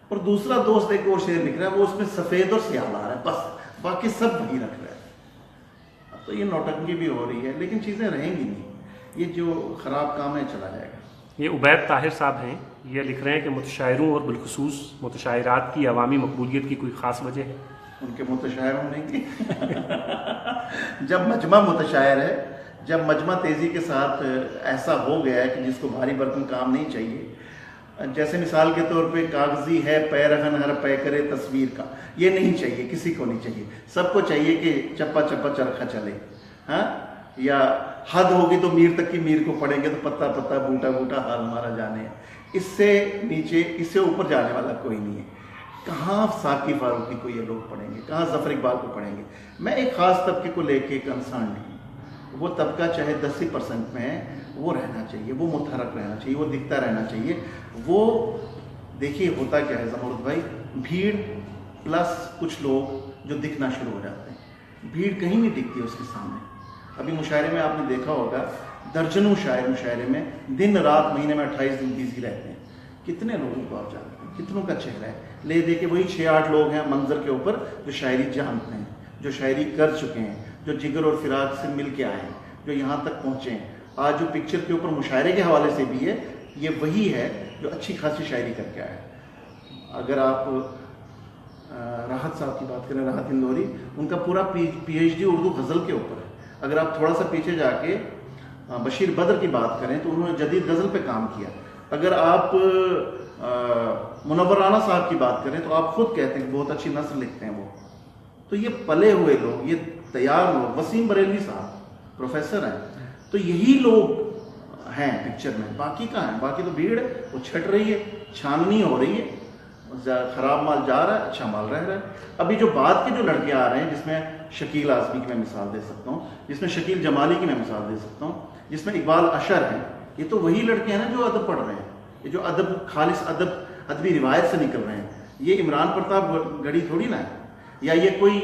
اور دوسرا دوست ایک اور شعر لکھ رہا ہے، وہ اس میں سفید اور سیاہ لا رہا ہے، بس باقی سب وہی رکھ رہا ہے۔ اب تو یہ نوٹنکی بھی ہو رہی ہے، لیکن چیزیں رہیں گی نہیں، یہ جو خراب کام ہے چلا جائے گا۔ یہ عبید طاہر صاحب ہیں، یہ لکھ رہے ہیں کہ متشاعروں اور بالخصوص متشاعرات کی عوامی مقبولیت کی کوئی خاص وجہ ہے؟ ان کے متشاعر ہونے کی جب مجمع متشاعر ہے، جب مجمع تیزی کے ساتھ ایسا ہو گیا ہے کہ جس کو بھاری برتن کام نہیں چاہیے، جیسے مثال کے طور پہ کاغذی ہے پیرہن ہر پے کرے تصویر کا، یہ نہیں چاہیے، کسی کو نہیں چاہیے، سب کو چاہیے کہ چپا چپا چرخا چلے، ہاں، یا حد ہوگی تو میر تک کی میر کو پڑھیں گے تو پتا پتا بوٹا بوٹا حال ہمارا جانے ہے، اس سے نیچے اس سے اوپر جانے والا کوئی نہیں ہے۔ کہاں ساقی فاروقی کو یہ لوگ پڑھیں گے، کہاں ظفر اقبال کو پڑھیں گے؟ میں ایک خاص طبقے کو لے کے کنسرن ہوں، وہ طبقہ چاہے 10% میں ہے، وہ رہنا چاہیے، وہ متحرک رہنا چاہیے، وہ دکھتا رہنا چاہیے۔ وہ دیکھیے ہوتا کیا ہے زمرد بھائی، بھیڑ پلس کچھ لوگ جو دکھنا شروع ہو جاتے ہیں، بھیڑ کہیں نہیں دکھتی اس کے سامنے۔ ابھی مشاعرے میں آپ نے دیکھا ہوگا، درجنوں شاعر مشاعرے میں دن رات مہینے میں 28 دن بزی رہتے ہیں، کتنے لوگوں کو آپ جانتے ہیں، کتنوں کا چہرہ ہے، لے دے کے وہی 6-8 لوگ ہیں منظر کے اوپر جو شاعری جانتے ہیں، جو شاعری کر چکے ہیں، جو جگر اور فراق سے مل کے آئے ہیں، جو یہاں تک پہنچے ہیں۔ آج جو پکچر کے اوپر مشاعرے کے حوالے سے بھی ہے، یہ وہی ہے جو اچھی خاصی شاعری کر کے آئے۔ اگر آپ راحت صاحب کی بات کریں، راحت اندوری، ان کا پورا PhD اردو غزل کے اوپر ہے۔ اگر آپ تھوڑا سا پیچھے جا کے بشیر بدر کی بات کریں تو انہوں نے جدید غزل پہ کام کیا۔ اگر آپ منور رانا صاحب کی بات کریں تو آپ خود کہتے ہیں کہ بہت اچھی نثر لکھتے ہیں وہ۔ تو یہ پلے ہوئے لوگ، یہ تیار لوگ، وسیم بریلوی صاحب پروفیسر ہیں، تو یہی لوگ ہیں پکچر میں، باقی کہاں ہیں؟ باقی تو بھیڑ ہے، وہ چھٹ رہی ہے، چھاننی ہو رہی ہے، خراب مال جا رہا ہے، اچھا مال رہ رہا ہے۔ ابھی جو بعد کے جو لڑکے آ رہے ہیں، جس میں شکیل اعظمی کی میں مثال دے سکتا ہوں، جس میں شکیل جمالی کی میں مثال دے سکتا ہوں، جس میں اقبال اشر ہیں، یہ تو وہی لڑکے ہیں نا جو ادب پڑھ رہے ہیں، یہ جو ادب خالص ادبی روایت سے نکل رہے ہیں۔ یہ عمران پرتاپ گڑھی تھوڑی نا ہے، یا یہ کوئی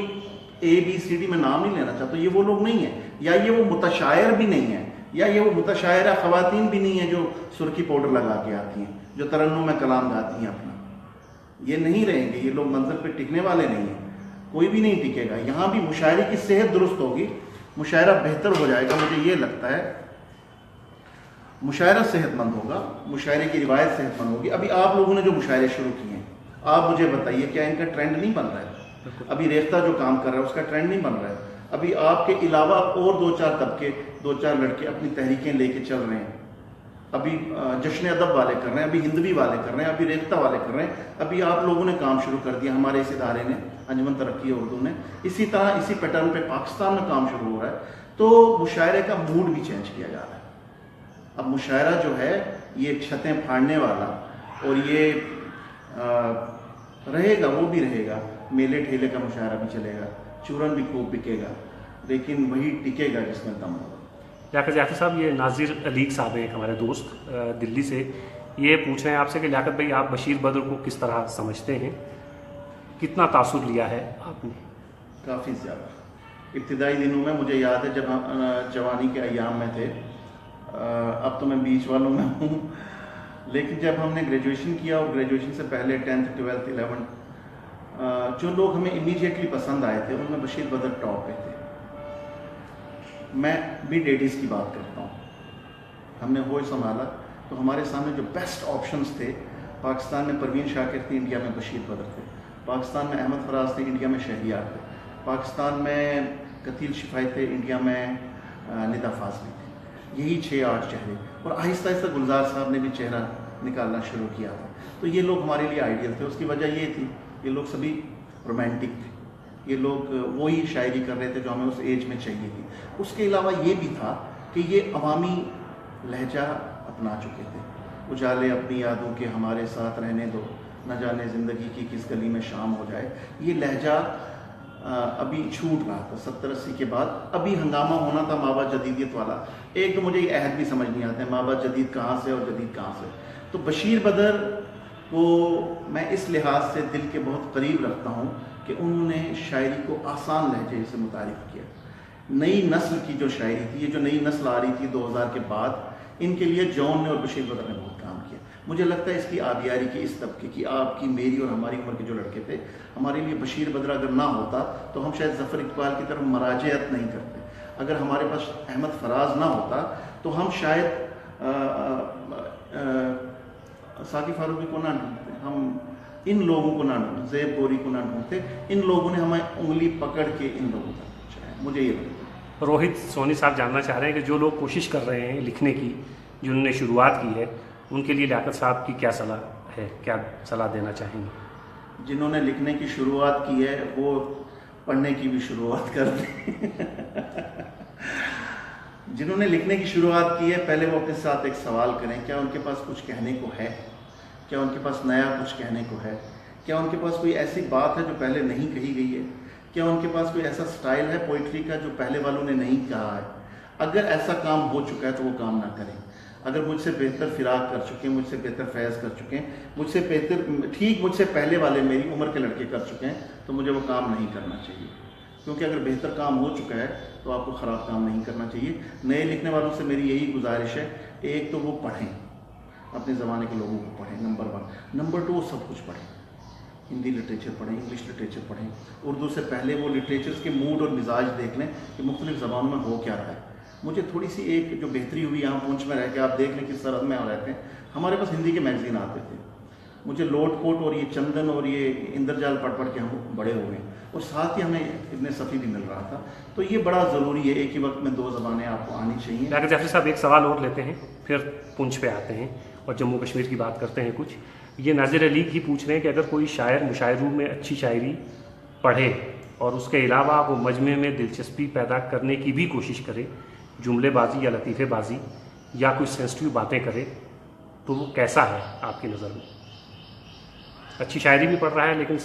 ABCD میں نام نہیں لینا چاہتا، یہ وہ لوگ نہیں ہیں، یا یہ وہ متشاعر بھی نہیں ہیں، یا یہ وہ متشاعرہ خواتین بھی نہیں ہیں جو سرخی پاؤڈر لگا کے آتی ہیں، جو ترنم میں کلام گاتی ہیں اپنا۔ یہ نہیں رہیں گے، یہ لوگ منظر پہ ٹکنے والے نہیں ہیں، کوئی بھی نہیں ٹکے گا۔ یہاں بھی مشاعرے کی صحت درست ہوگی، مشاعرہ بہتر ہو جائے گا، مجھے یہ لگتا ہے مشاعرہ صحت مند ہوگا، مشاعرے کی روایت صحت مند ہوگی۔ ابھی آپ لوگوں نے جو مشاعرے شروع کیے ہیں، آپ مجھے بتائیے کیا ان کا ٹرینڈ نہیں بن رہا ہے؟ ابھی ریختہ جو کام کر رہا ہے اس کا ٹرینڈ نہیں بن رہا ہے؟ ابھی آپ کے علاوہ اور 2-4 طبقے، 2-4 لڑکے اپنی تحریکیں لے کے چل رہے ہیں، ابھی جشن ادب والے کر رہے ہیں, ابھی ہندوی والے کر رہے ہیں, ابھی ریختہ والے کر رہے ہیں, ابھی آپ لوگوں نے کام شروع کر دیا, ہمارے اس ادارے نے, انجمن ترقی اردو نے. اسی طرح اسی پیٹرن پہ پاکستان میں کام شروع ہو رہا ہے. تو مشاعرے کا موڈ بھی چینج کیا جا رہا ہے. اب مشاعرہ جو ہے یہ چھتیں پھاڑنے والا اور یہ رہے گا, وہ بھی رہے گا, میلے ٹھیلے کا مشاعرہ بھی چلے گا, چورن بھی خوب بکے گا, لیکن وہی ٹکے گا جس میں دم ہوگا. لیاقت زیادتی صاحب, یہ ناظر علیق صاحب ہیں ہمارے دوست دلی سے, یہ پوچھ رہے ہیں آپ سے کہ لیاقت بھائی آپ بشیر بدر کو کس طرح سمجھتے ہیں, کتنا تاثر لیا ہے آپ نے؟ کافی زیادہ. ابتدائی دنوں میں مجھے یاد ہے جب ہم جوانی کے ایام میں تھے, اب تو میں بیچ والوں میں ہوں, لیکن جب ہم نے گریجویشن کیا اور گریجویشن سے پہلے 10th 12th 11 جو لوگ ہمیں امیڈیٹلی پسند آئے تھے ان میں بشیر بدر ٹاپ پہ تھے. میں مڈ 80s کی بات کرتا ہوں, ہم نے ہوش سنبھالا تو ہمارے سامنے جو بیسٹ آپشنز تھے, پاکستان میں پروین شاکر تھے, انڈیا میں بشیر بدر تھے, پاکستان میں احمد فراز تھے, انڈیا میں شہریار تھے, پاکستان میں قتیل شفائی تھے, انڈیا میں ندا فاضلی تھے. یہی 6-8 چہرے, اور آہستہ آہستہ گلزار صاحب نے بھی چہرہ نکالنا شروع کیا تھا. تو یہ لوگ ہمارے لیے آئیڈیل تھے. اس کی وجہ یہ تھی, یہ لوگ سبھی رومانٹک تھے, یہ لوگ وہی شاعری کر رہے تھے جو ہمیں اس ایج میں چاہیے تھی. اس کے علاوہ یہ بھی تھا کہ یہ عوامی لہجہ اپنا چکے تھے. اجالے اپنی یادوں کے ہمارے ساتھ رہنے دو, نہ جانے زندگی کی کس گلی میں شام ہو جائے. یہ لہجہ ابھی چھوٹ رہا تھا 70-80 کے بعد. ابھی ہنگامہ ہونا تھا ماں باپ جدیدیت والا. ایک تو مجھے یہ عہد بھی سمجھ نہیں آتے ہیں, ماں باپ جدید کہاں سے اور جدید کہاں سے. تو بشیر بدر کو میں اس لحاظ سے دل کے بہت قریب رکھتا ہوں کہ انہوں نے شاعری کو آسان لہجے سے متعارف کیا. نئی نسل کی جو شاعری تھی, یہ جو نئی نسل آ رہی تھی 2000 کے بعد, ان کے لیے جون نے اور بشیر بدر نے بہت کام کیا. مجھے لگتا ہے اس کی آبیاری کی, اس طبقے کی, آپ کی, میری اور ہماری عمر کے جو لڑکے تھے, ہمارے لیے بشیر بدر اگر نہ ہوتا تو ہم شاید ظفر اقبال کی طرف مراجعت نہیں کرتے. اگر ہمارے پاس احمد فراز نہ ہوتا تو ہم شاید ساقی فاروقی کو نہ ڈھونڈتے, ہم ان لوگوں کو نہ ڈھونڈتے, زیب گوری کو نہ ڈھونڈتے. ان لوگوں نے ہمیں انگلی پکڑ کے ان لوگوں تک پہنچایا. مجھے یہ لگتا ہے. روہت سونی صاحب جاننا چاہ رہے ہیں کہ جو لوگ کوشش کر رہے ہیں لکھنے کی, جنہوں نے شروعات کی ہے, ان کے لیے لیاقت صاحب کی کیا صلاح ہے, کیا صلاح دینا چاہیں گے؟ جنہوں نے لکھنے کی شروعات کی ہے وہ پڑھنے کی بھی شروعات کر دیں. جنہوں نے لکھنے کی شروعات کی ہے, پہلے وہ اپنے ساتھ ایک سوال کریں, کیا ان کے پاس کچھ کہنے کو ہے, کیا ان کے پاس نیا کچھ کہنے کو ہے, کیا ان کے پاس کوئی ایسی بات ہے جو پہلے نہیں کہی گئی ہے, کیا ان کے پاس کوئی ایسا سٹائل ہے پوئٹری کا جو پہلے والوں نے نہیں کہا ہے. اگر ایسا کام ہو چکا ہے تو وہ کام نہ کریں. اگر مجھ سے بہتر فراق کر چکے ہیں, مجھ سے بہتر فیض کر چکے ہیں, مجھ سے بہتر ٹھیک مجھ سے پہلے والے میری عمر کے لڑکے کر چکے ہیں, تو مجھے وہ کام نہیں کرنا چاہیے. کیونکہ اگر بہتر کام ہو چکا ہے تو آپ کو خراب کام نہیں کرنا چاہیے. نئے لکھنے والوں سے میری یہی گزارش ہے, ایک تو وہ پڑھیں, اپنے زمانے کے لوگوں کو پڑھیں, نمبر 1. نمبر 2 وہ سب کچھ پڑھیں, ہندی لٹریچر پڑھیں, انگلش لٹریچر پڑھیں. اردو سے پہلے وہ لٹریچرز کے موڈ اور مزاج دیکھ لیں کہ مختلف زبانوں میں ہو کیا رہا ہے. مجھے تھوڑی سی ایک جو بہتری ہوئی یہاں پونچھ میں رہ کے, آپ دیکھ لیں کس سرحد میں رہتے ہیں, ہمارے پاس ہندی کے میگزین آتے تھے. مجھے لوٹ کوٹ اور یہ چندن اور یہ اندرجال پڑھ پڑھ کے ہم بڑے ہو گئے, اور ساتھ ہی ہمیں ابن صفی بھی مل رہا تھا. تو یہ بڑا ضروری ہے, ایک ہی وقت میں 2 زبانیں آپ کو آنی چاہیے. لیاقت جعفری صاحب ایک سوال اور لیتے ہیں, پھر پونچھ پہ آتے ہیں اور جموں کشمیر کی بات کرتے ہیں. کچھ یہ ناظر علی ہی پوچھ رہے ہیں کہ اگر کوئی شاعر مشاعروں میں اچھی شاعری پڑھے اور اس کے علاوہ وہ مجمع میں دلچسپی پیدا کرنے کی بھی کوشش کرے, جملے بازی یا لطیفے بازی یا کوئی سینسٹیو باتیں کرے, تو وہ کیسا ہے آپ کی نظر میں؟ اچھی شاعری بھی پڑھ رہا ہے لیکن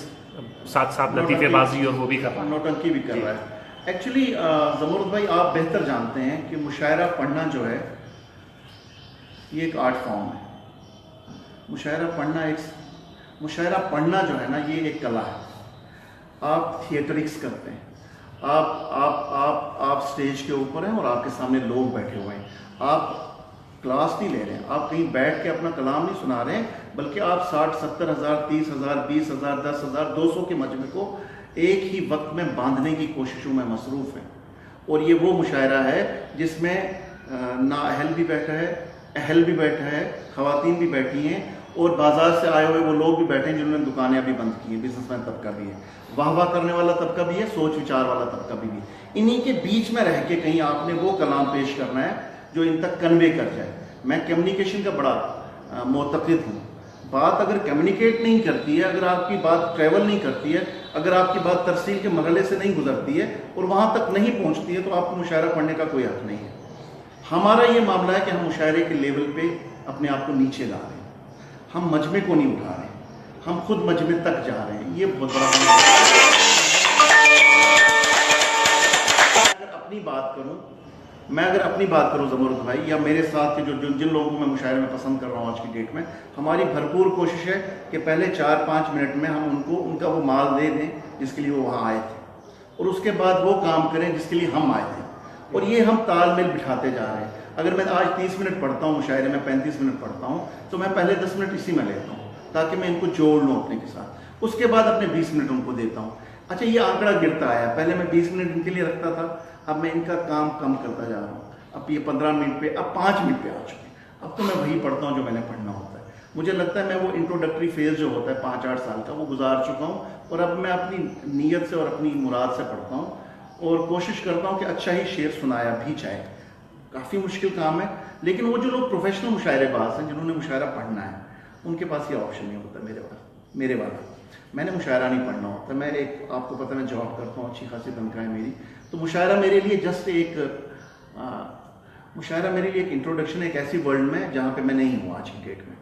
ساتھ ساتھ لطیفے بازی اور وہ بھی کر رہا ہے, نوٹنکی بھی کر رہا ہے. ایکچولی زمرد بھائی آپ بہتر جانتے ہیں کہ مشاعرہ پڑھنا جو ہے یہ ایک آرٹ فارم ہے. مشاعرہ پڑھنا جو ہے نا, یہ ایک کلا ہے. آپ تھیٹرکس کرتے ہیں, آپ سٹیج کے اوپر ہیں اور آپ کے سامنے لوگ بیٹھے ہوئے ہیں. آپ کلاس نہیں لے رہے ہیں, آپ کہیں بیٹھ کے اپنا کلام نہیں سنا رہے ہیں, بلکہ آپ 60-70 ہزار, 30 ہزار, 20 ہزار, 10 ہزار, 200 کے مجمع کو ایک ہی وقت میں باندھنے کی کوششوں میں مصروف ہیں. اور یہ وہ مشاعرہ ہے جس میں نااہل بھی بیٹھا ہے, اہل بھی بیٹھا ہے, خواتین بھی بیٹھی ہیں, اور بازار سے آئے ہوئے وہ لوگ بھی بیٹھے ہیں جنہوں نے دکانیں ابھی بند کی ہیں. بزنس مین طبقہ بھی ہے, واہ واہ کرنے والا طبقہ بھی ہے, سوچ وچار والا طبقہ بھی ہے. انہی کے بیچ میں رہ کے کہیں آپ نے وہ کلام پیش کرنا ہے جو ان تک کنوے کر جائے. میں کمیونیکیشن کا بڑا معتقد ہوں. بات اگر کمیونیکیٹ نہیں کرتی ہے، اگر آپ کی بات ٹریول نہیں کرتی ہے، اگر آپ کی بات ترسیل کے مرحلے سے نہیں گزرتی ہے اور وہاں تک نہیں پہنچتی ہے، تو آپ کو مشاعرہ پڑھنے کا کوئی حق نہیں ہے. ہمارا یہ معاملہ ہے کہ ہم مشاعرے کے لیول پہ اپنے آپ کو نیچے لا رہے ہیں، ہم مجمع کو نہیں اٹھا رہے ہیں، ہم خود مجمع تک جا رہے ہیں. یہ بہت بڑا اگر اپنی بات کروں زمرد بھائی، یا میرے ساتھ کے جن لوگوں کو میں مشاعرے میں پسند کر رہا ہوں آج کی ڈیٹ میں، ہماری بھرپور کوشش ہے کہ پہلے 4-5 منٹ میں ہم ان کا وہ مال دے دیں جس کے لیے وہ وہاں آئے تھے، اور اس کے بعد وہ کام کریں جس کے لیے ہم آئے تھے. اور یہ ہم تال میل بٹھاتے جا رہے ہیں. اگر میں آج 30 منٹ پڑھتا ہوں مشاعرے میں، 35 منٹ پڑھتا ہوں، تو میں پہلے 10 منٹ اسی میں لیتا ہوں تاکہ میں ان کو جوڑ لوں اپنے کے ساتھ. اس کے بعد اپنے 20 منٹ ان کو دیتا ہوں. اچھا، یہ آنکڑا گرتا آیا. پہلے میں 20 منٹ ان کے لیے رکھتا تھا، اب میں ان کا کام کم کرتا جا رہا ہوں. اب یہ 15 منٹ پہ، اب 5 منٹ پہ آ چکے ہیں. اب تو میں وہی پڑھتا ہوں جو میں نے پڑھنا ہوتا ہے. مجھے لگتا ہے میں وہ انٹروڈکٹری فیز جو ہوتا ہے 5-8 سال کا، وہ گزار چکا ہوں، اور اب میں اپنی نیت سے اور اپنی مراد سے پڑھتا ہوں، اور کوشش کرتا ہوں کہ اچھا ہی شعر سنایا بھی جائے. کافی مشکل کام ہے، لیکن وہ جو لوگ پروفیشنل مشاعرے باز ہیں، جنہوں نے مشاعرہ پڑھنا ہے، ان کے پاس یہ آپشن نہیں ہوتا. میرے والا میں نے مشاعرہ نہیں پڑھنا ہوتا. میں آپ کو پتہ، میں جاب کرتا ہوں، اچھی خاصی تنخواہ ہے میری، تو مشاعرہ میرے لیے مشاعرہ میرے لیے ایک انٹروڈکشن ہے ایک ایسی ورلڈ میں جہاں پہ میں نہیں ہوں آج کی ڈیٹ میں.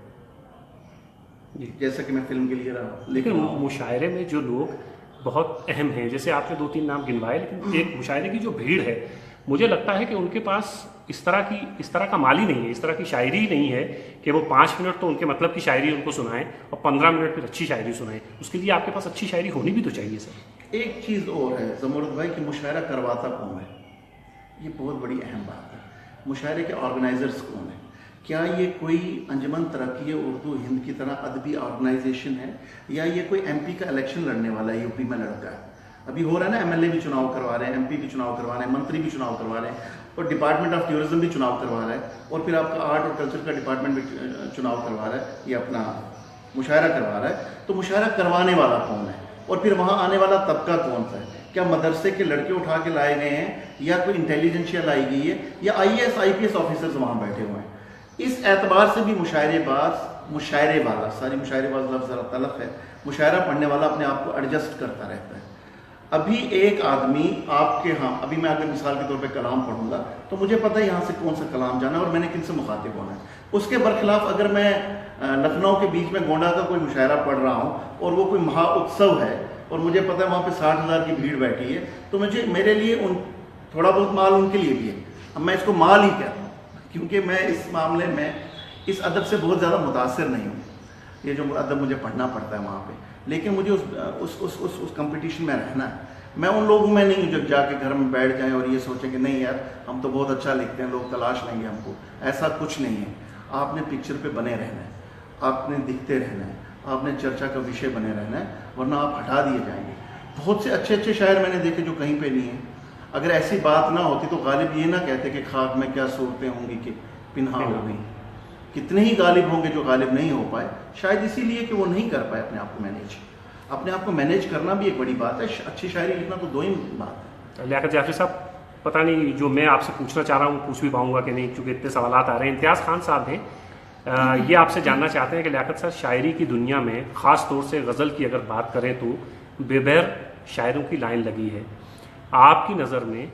جیسا کہ میں فلم کے لیے رہا. لیکن مشاعرے میں جو لوگ بہت اہم ہیں، جیسے آپ نے 2-3 نام گنوائے، لیکن ایک مشاعرے کی جو بھیڑ ہے، مجھے لگتا ہے کہ ان کے پاس اس طرح کا مال ہی نہیں ہے، اس طرح کی شاعری ہی نہیں ہے کہ وہ 5 منٹ تو ان کے مطلب کی شاعری ان کو سنائیں اور 15 منٹ پھر اچھی شاعری سنائیں. اس کے لیے آپ کے پاس اچھی شاعری ہونی بھی تو چاہیے سر. ایک چیز اور ہے زمرد بھائی کہ مشاعرہ کرواتا کون ہے، یہ بہت بڑی اہم بات ہے. مشاعرے کے آرگنائزرز کون ہیں؟ کیا یہ کوئی انجمن ترقی اردو ہند کی طرح ادبی آرگنائزیشن ہے، یا یہ کوئی ایم پی کا الیکشن لڑنے والا ہے، یو پی میں لڑکا ہے؟ ابھی ہو رہا ہے نا، ایم ایل اے بھی چناؤ کروا رہے ہیں، ایم پی بھی چناؤ کروا رہے ہیں، منتری بھی چناؤ کروا رہے ہیں، اور ڈپارٹمنٹ آف ٹورزم بھی چناؤ کروا رہا ہے، اور پھر آپ کا آرٹ اور کلچر کا ڈپارٹمنٹ بھی چناؤ کروا رہا ہے، یہ اپنا مشاعرہ کروا رہا ہے. تو مشاعرہ کروانے والا کون ہے، اور پھر وہاں آنے والا طبقہ کون سا ہے؟ کیا مدرسے کے لڑکے اٹھا کے لائے گئے ہیں، یا کوئی انٹیلیجنشیا لائی گئی ہے، یا IAS IPS آفیسرز وہاں بیٹھے ہوئے ہیں؟ اس اعتبار سے بھی مشاعرے والا، ساری مشاعرے باز لفظ ذرا تلخ ہے، مشاعرہ پڑھنے والا اپنے آپ کو ایڈجسٹ کرتا رہتا ہے. ابھی ایک آدمی آپ کے ہاں، ابھی میں اگر مثال کے طور پہ کلام پڑھوں گا تو مجھے پتہ ہے یہاں سے کون سا کلام جانا ہے اور میں نے کن سے مخاطب ہونا ہے. اس کے برخلاف اگر میں لکھنؤ کے بیچ میں گونڈا کا کوئی مشاعرہ پڑھ رہا ہوں اور وہ کوئی مہا اتسو ہے اور مجھے پتہ ہے وہاں پہ 60,000 کی بھیڑ بیٹھی ہے، تو میرے لیے تھوڑا بہت مال ان کے لیے بھی ہے. اب میں اس کو مال ہی کہتا ہوں کیونکہ میں اس معاملے میں اس ادب سے بہت زیادہ متاثر نہیں ہوں. یہ جو ادب مجھے پڑھنا پڑتا ہے وہاں پہ، لیکن مجھے اس کمپٹیشن میں رہنا ہے. میں ان لوگوں میں نہیں ہوں جو جا کے گھر میں بیٹھ جائیں اور یہ سوچیں کہ نہیں یار ہم تو بہت اچھا لکھتے ہیں، لوگ تلاش لیں گے ہم کو. ایسا کچھ نہیں ہے. آپ نے پکچر پہ بنے رہنا ہے، آپ نے دکھتے رہنا ہے، آپ نے چرچا کا وشے بنے رہنا ہے، ورنہ آپ ہٹا دیے جائیں گے. بہت سے اچھے شاعر میں نے دیکھے جو کہیں پہ نہیں ہیں. اگر ایسی بات نہ ہوتی تو غالب یہ نہ کہتے کہ خاک میں کیا صورتیں ہوں گی کہ پنہا ہو گئی. کتنے ہی غالب ہوں گے جو غالب نہیں ہو پائے، شاید اسی لیے کہ وہ نہیں کر پائے اپنے آپ کو مینیج. اپنے آپ کو مینیج کرنا بھی ایک بڑی بات ہے، اچھی شاعری لکھنا تو دو ہی بات ہے. لیاقت جعفری صاحب، پتہ نہیں جو میں آپ سے پوچھنا چاہ رہا ہوں پوچھ بھی پاؤں گا کہ نہیں، چونکہ اتنے سوالات آ رہے ہیں. امتیاز خان صاحب ہیں، یہ آپ سے جاننا چاہتے ہیں کہ لیاقت صاحب شاعری کی دنیا میں خاص طور سے غزل کی اگر بات کریں تو بے بہر شاعروں کی لائن لگی ہے. آپ کی نظر میں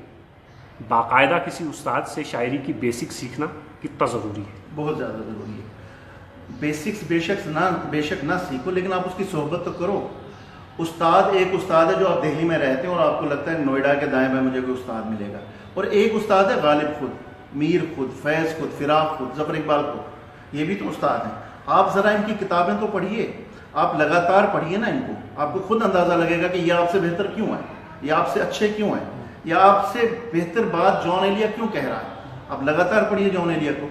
باقاعدہ کسی استاد سے شاعری کی بیسک سیکھنا کتنا ضروری ہے؟ بہت زیادہ ضروری ہے. بیسکس بے شک نہ سیکھو، لیکن آپ اس کی صحبت تو کرو. ایک استاد ہے جو آپ دہلی میں رہتے ہیں اور آپ کو لگتا ہے نوئیڈا کے دائیں بائیں مجھے کوئی استاد ملے گا، اور ایک استاد ہے غالب خود، میر خود، فیض خود، فراق خود، ظفر اقبال خود. یہ بھی تو استاد ہیں. آپ ذرا ان کی کتابیں تو پڑھیے، آپ لگاتار پڑھیے نا ان کو، آپ کو خود اندازہ لگے گا کہ یہ آپ سے بہتر کیوں ہے، یہ آپ سے اچھے کیوں ہیں، یا آپ سے بہتر بات جان ایلیا کیوں کہہ رہا ہے. آپ لگاتار پڑھیے جان ایلیا کو.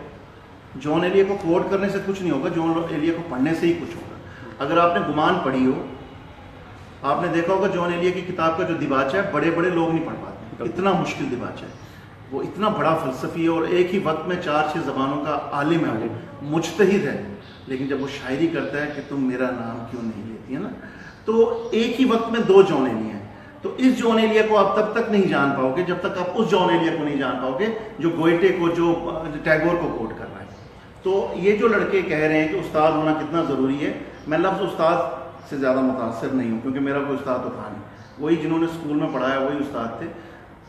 جان ایلیا کو کوٹ کرنے سے کچھ نہیں ہوگا، جان ایلیا کو پڑھنے سے ہی کچھ ہوگا. اگر آپ نے گمان پڑھی ہو، آپ نے دیکھا ہوگا جان ایلیا کی کتاب کا جو دیباچہ ہے بڑے لوگ نہیں پڑھ پاتے، اتنا مشکل دیباچہ ہے. وہ اتنا بڑا فلسفی ہے اور ایک ہی وقت میں 4-6 زبانوں کا عالم ہے، مجتہد ہے. لیکن جب وہ شاعری کرتا ہے کہ تم میرا نام کیوں نہیں لیتی ہے نا، تو ایک ہی وقت میں 2 جان ایلیا ہیں. تو اس جان ایلیا کو آپ تب تک نہیں جان پاؤ گے جب تک آپ اس جان ایلیا کو نہیں جان پاؤ گے جو گوئٹے کو، جو ٹیگور کو کوٹ کر رہا ہے. تو یہ جو لڑکے کہہ رہے ہیں کہ استاد ہونا کتنا ضروری ہے، میں لفظ استاد سے زیادہ متاثر نہیں ہوں، کیونکہ میرا کوئی استاد تو تھا نہیں، وہی جنہوں نے اسکول میں پڑھایا وہی استاد تھے۔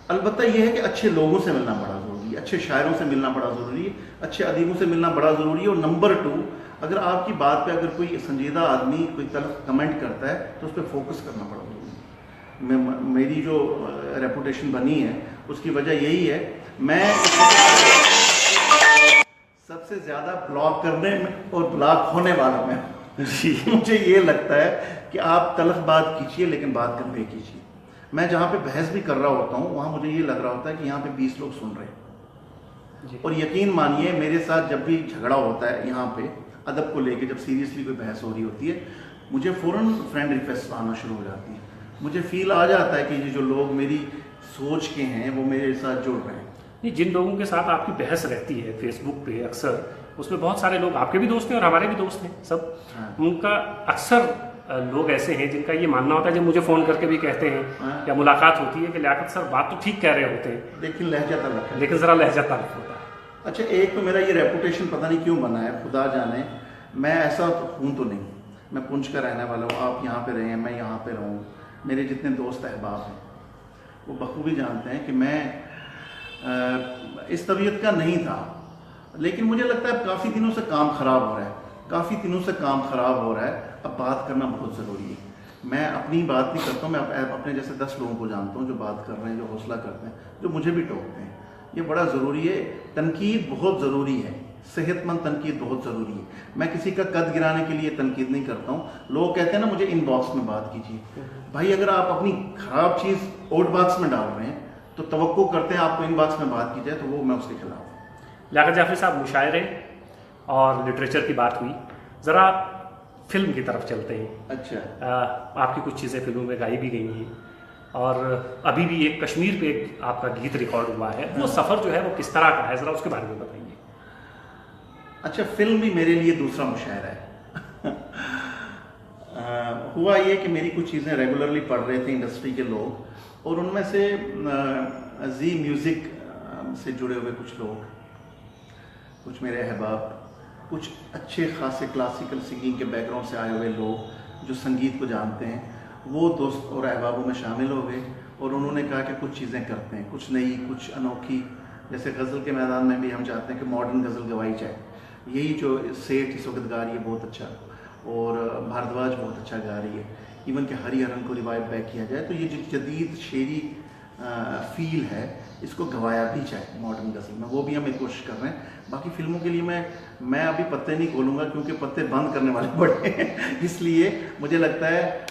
البتہ یہ ہے کہ اچھے لوگوں سے ملنا بڑا ضروری ہے، اچھے شاعروں سے ملنا بڑا ضروری ہے، اچھے ادیبوں سے ملنا بڑا ضروری ہے، اور نمبر 2، اگر آپ کی بات پہ اگر کوئی سنجیدہ آدمی کوئی تلخ کمنٹ کرتا ہے تو اس پہ فوکس کرنا بڑا ضروری ہے۔ میری جو ریپوٹیشن بنی ہے اس کی وجہ یہی ہے، میں سب سے زیادہ بلاک کرنے میں اور بلاک ہونے والا میں مجھے یہ لگتا ہے کہ آپ تلخ بات کیجیے لیکن بات کنوے کیجیے۔ میں جہاں پہ بحث بھی کر رہا ہوتا ہوں وہاں مجھے یہ لگ رہا ہوتا ہے کہ یہاں پہ 20 لوگ سن رہے ہیں، اور یقین مانیے میرے ساتھ جب بھی جھگڑا ہوتا ہے یہاں پہ ادب کو لے کے، جب سیریسلی کوئی بحث ہو رہی ہوتی ہے، مجھے فوراً فرینڈ ریکویسٹ آنا شروع ہو جاتی ہے، مجھے فیل آ جاتا ہے کہ یہ جو لوگ میری سوچ کے ہیں وہ میرے ساتھ جڑ رہے ہیں۔ جن لوگوں کے ساتھ آپ کی بحث رہتی ہے فیس بک پہ اکثر، اس میں بہت سارے لوگ آپ کے بھی دوست ہیں اور ہمارے بھی دوست ہیں سب، ان کا اکثر لوگ ایسے ہیں جن کا یہ ماننا ہوتا ہے، جب مجھے فون کر کے بھی کہتے ہیں یا ملاقات ہوتی ہے کہ لیاقت سر بات تو ٹھیک کہہ رہے ہوتے ہیں لیکن لہجہ تلخ ہے، لیکن ذرا لہجہ تلخ ہوتا ہے۔ اچھا، ایک تو میرا یہ ریپوٹیشن پتہ نہیں کیوں بنا ہے، خدا جانے، میں ایسا ہوں تو نہیں، میں پونچھ کا رہنے والا ہوں، آپ یہاں پہ رہے ہیں، میں یہاں پہ رہوں، میرے جتنے دوست احباب ہیں وہ بخوبی جانتے ہیں کہ میں اس طبیعت کا نہیں تھا، لیکن مجھے لگتا ہے اب کافی دنوں سے کام خراب ہو رہا ہے، اب بات کرنا بہت ضروری ہے۔ میں اپنی بات نہیں کرتا ہوں، میں اپنے جیسے 10 لوگوں کو جانتا ہوں جو بات کر رہے ہیں، جو حوصلہ کرتے ہیں، جو مجھے بھی ٹوکتے ہیں، یہ بڑا ضروری ہے۔ تنقید بہت ضروری ہے، صحت مند تنقید بہت ضروری ہے۔ میں کسی کا قد گرانے کے لیے تنقید نہیں کرتا ہوں۔ لوگ کہتے ہیں نا مجھے ان باکس میں بات کیجیے، بھائی اگر آپ اپنی خراب چیز آؤٹ باکس میں ڈال رہے ہیں تو توقع کرتے ہیں آپ کو ان باکس میں بات کی جائے، تو وہ میں اس کے خلاف ہوں۔ لیاقت جعفری صاحب، مشاعرے اور لٹریچر کی بات ہوئی، ذرا فلم کی طرف چلتے ہیں۔ اچھا، آپ کی کچھ چیزیں فلموں میں گائی بھی گئی ہیں، اور ابھی بھی ایک کشمیر پہ ایک آپ کا گیت ریکارڈ ہوا ہے، وہ سفر جو ہے وہ کس طرح کا ہے، ذرا اس کے بارے میں بتائیے۔ اچھا، فلم بھی میرے لیے دوسرا مشاعرہ ہے۔ ہوا یہ کہ میری کچھ چیزیں ریگولرلی پڑھ رہے تھے انڈسٹری کے لوگ، اور ان میں سے زی میوزک سے جڑے ہوئے کچھ لوگ، کچھ میرے احباب، کچھ اچھے خاصے کلاسیکل سنگنگ کے بیک گراؤنڈ سے آئے ہوئے لوگ جو سنگیت کو جانتے ہیں، وہ دوست اور احبابوں میں شامل ہو گئے، اور انہوں نے کہا کہ کچھ چیزیں کرتے ہیں، کچھ نئی، کچھ انوکھی، جیسے غزل کے میدان میں بھی ہم چاہتے ہیں کہ ماڈرن غزل گوائی جائے۔ یہی جو سیٹھ اس وقت گا رہی ہے بہت اچھا، اور بھاردواج بہت اچھا گا رہی ہے، ایون کہ ہری ہرن کو ریوائو بیک کیا جائے، تو یہ جو جدید شعری فیل ہے اس کو گوایا بھی جائے ماڈرن غزل میں، وہ بھی ہم ایک کوشش کر رہے ہیں۔ باقی فلموں کے لیے میں ابھی پتے نہیں کھولوں گا، کیونکہ پتے بند کرنے والے بڑے ہیں، اس لیے مجھے لگتا ہے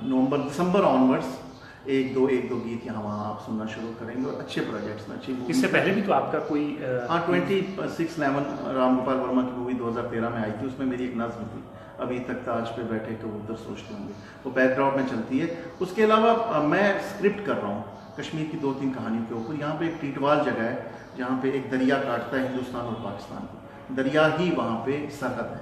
نومبر دسمبر آنورڈس ایک دو گیت یہاں وہاں آپ سننا شروع کریں گے، اور اچھے پروجیکٹس میں، اچھی اس سے پہلے بھی تو آپ کا کوئی 26/11 رام گوپال ورما کی مووی 2013 میں آئی تھی، اس میں میری ایک نظم تھی، ابھی تک تاج پہ بیٹھے کبوتر سوچتے ہوں گے، وہ بیک گراؤنڈ میں چلتی ہے۔ اس کے علاوہ میں اسکرپٹ کر رہا ہوں کشمیر کی 2-3 کہانیوں کے اوپر۔ یہاں پہ ایک ٹیٹوال جگہ ہے جہاں پہ ایک دریا کاٹتا ہے ہندوستان اور پاکستان کو، دریا ہی وہاں پہ سرحد ہے،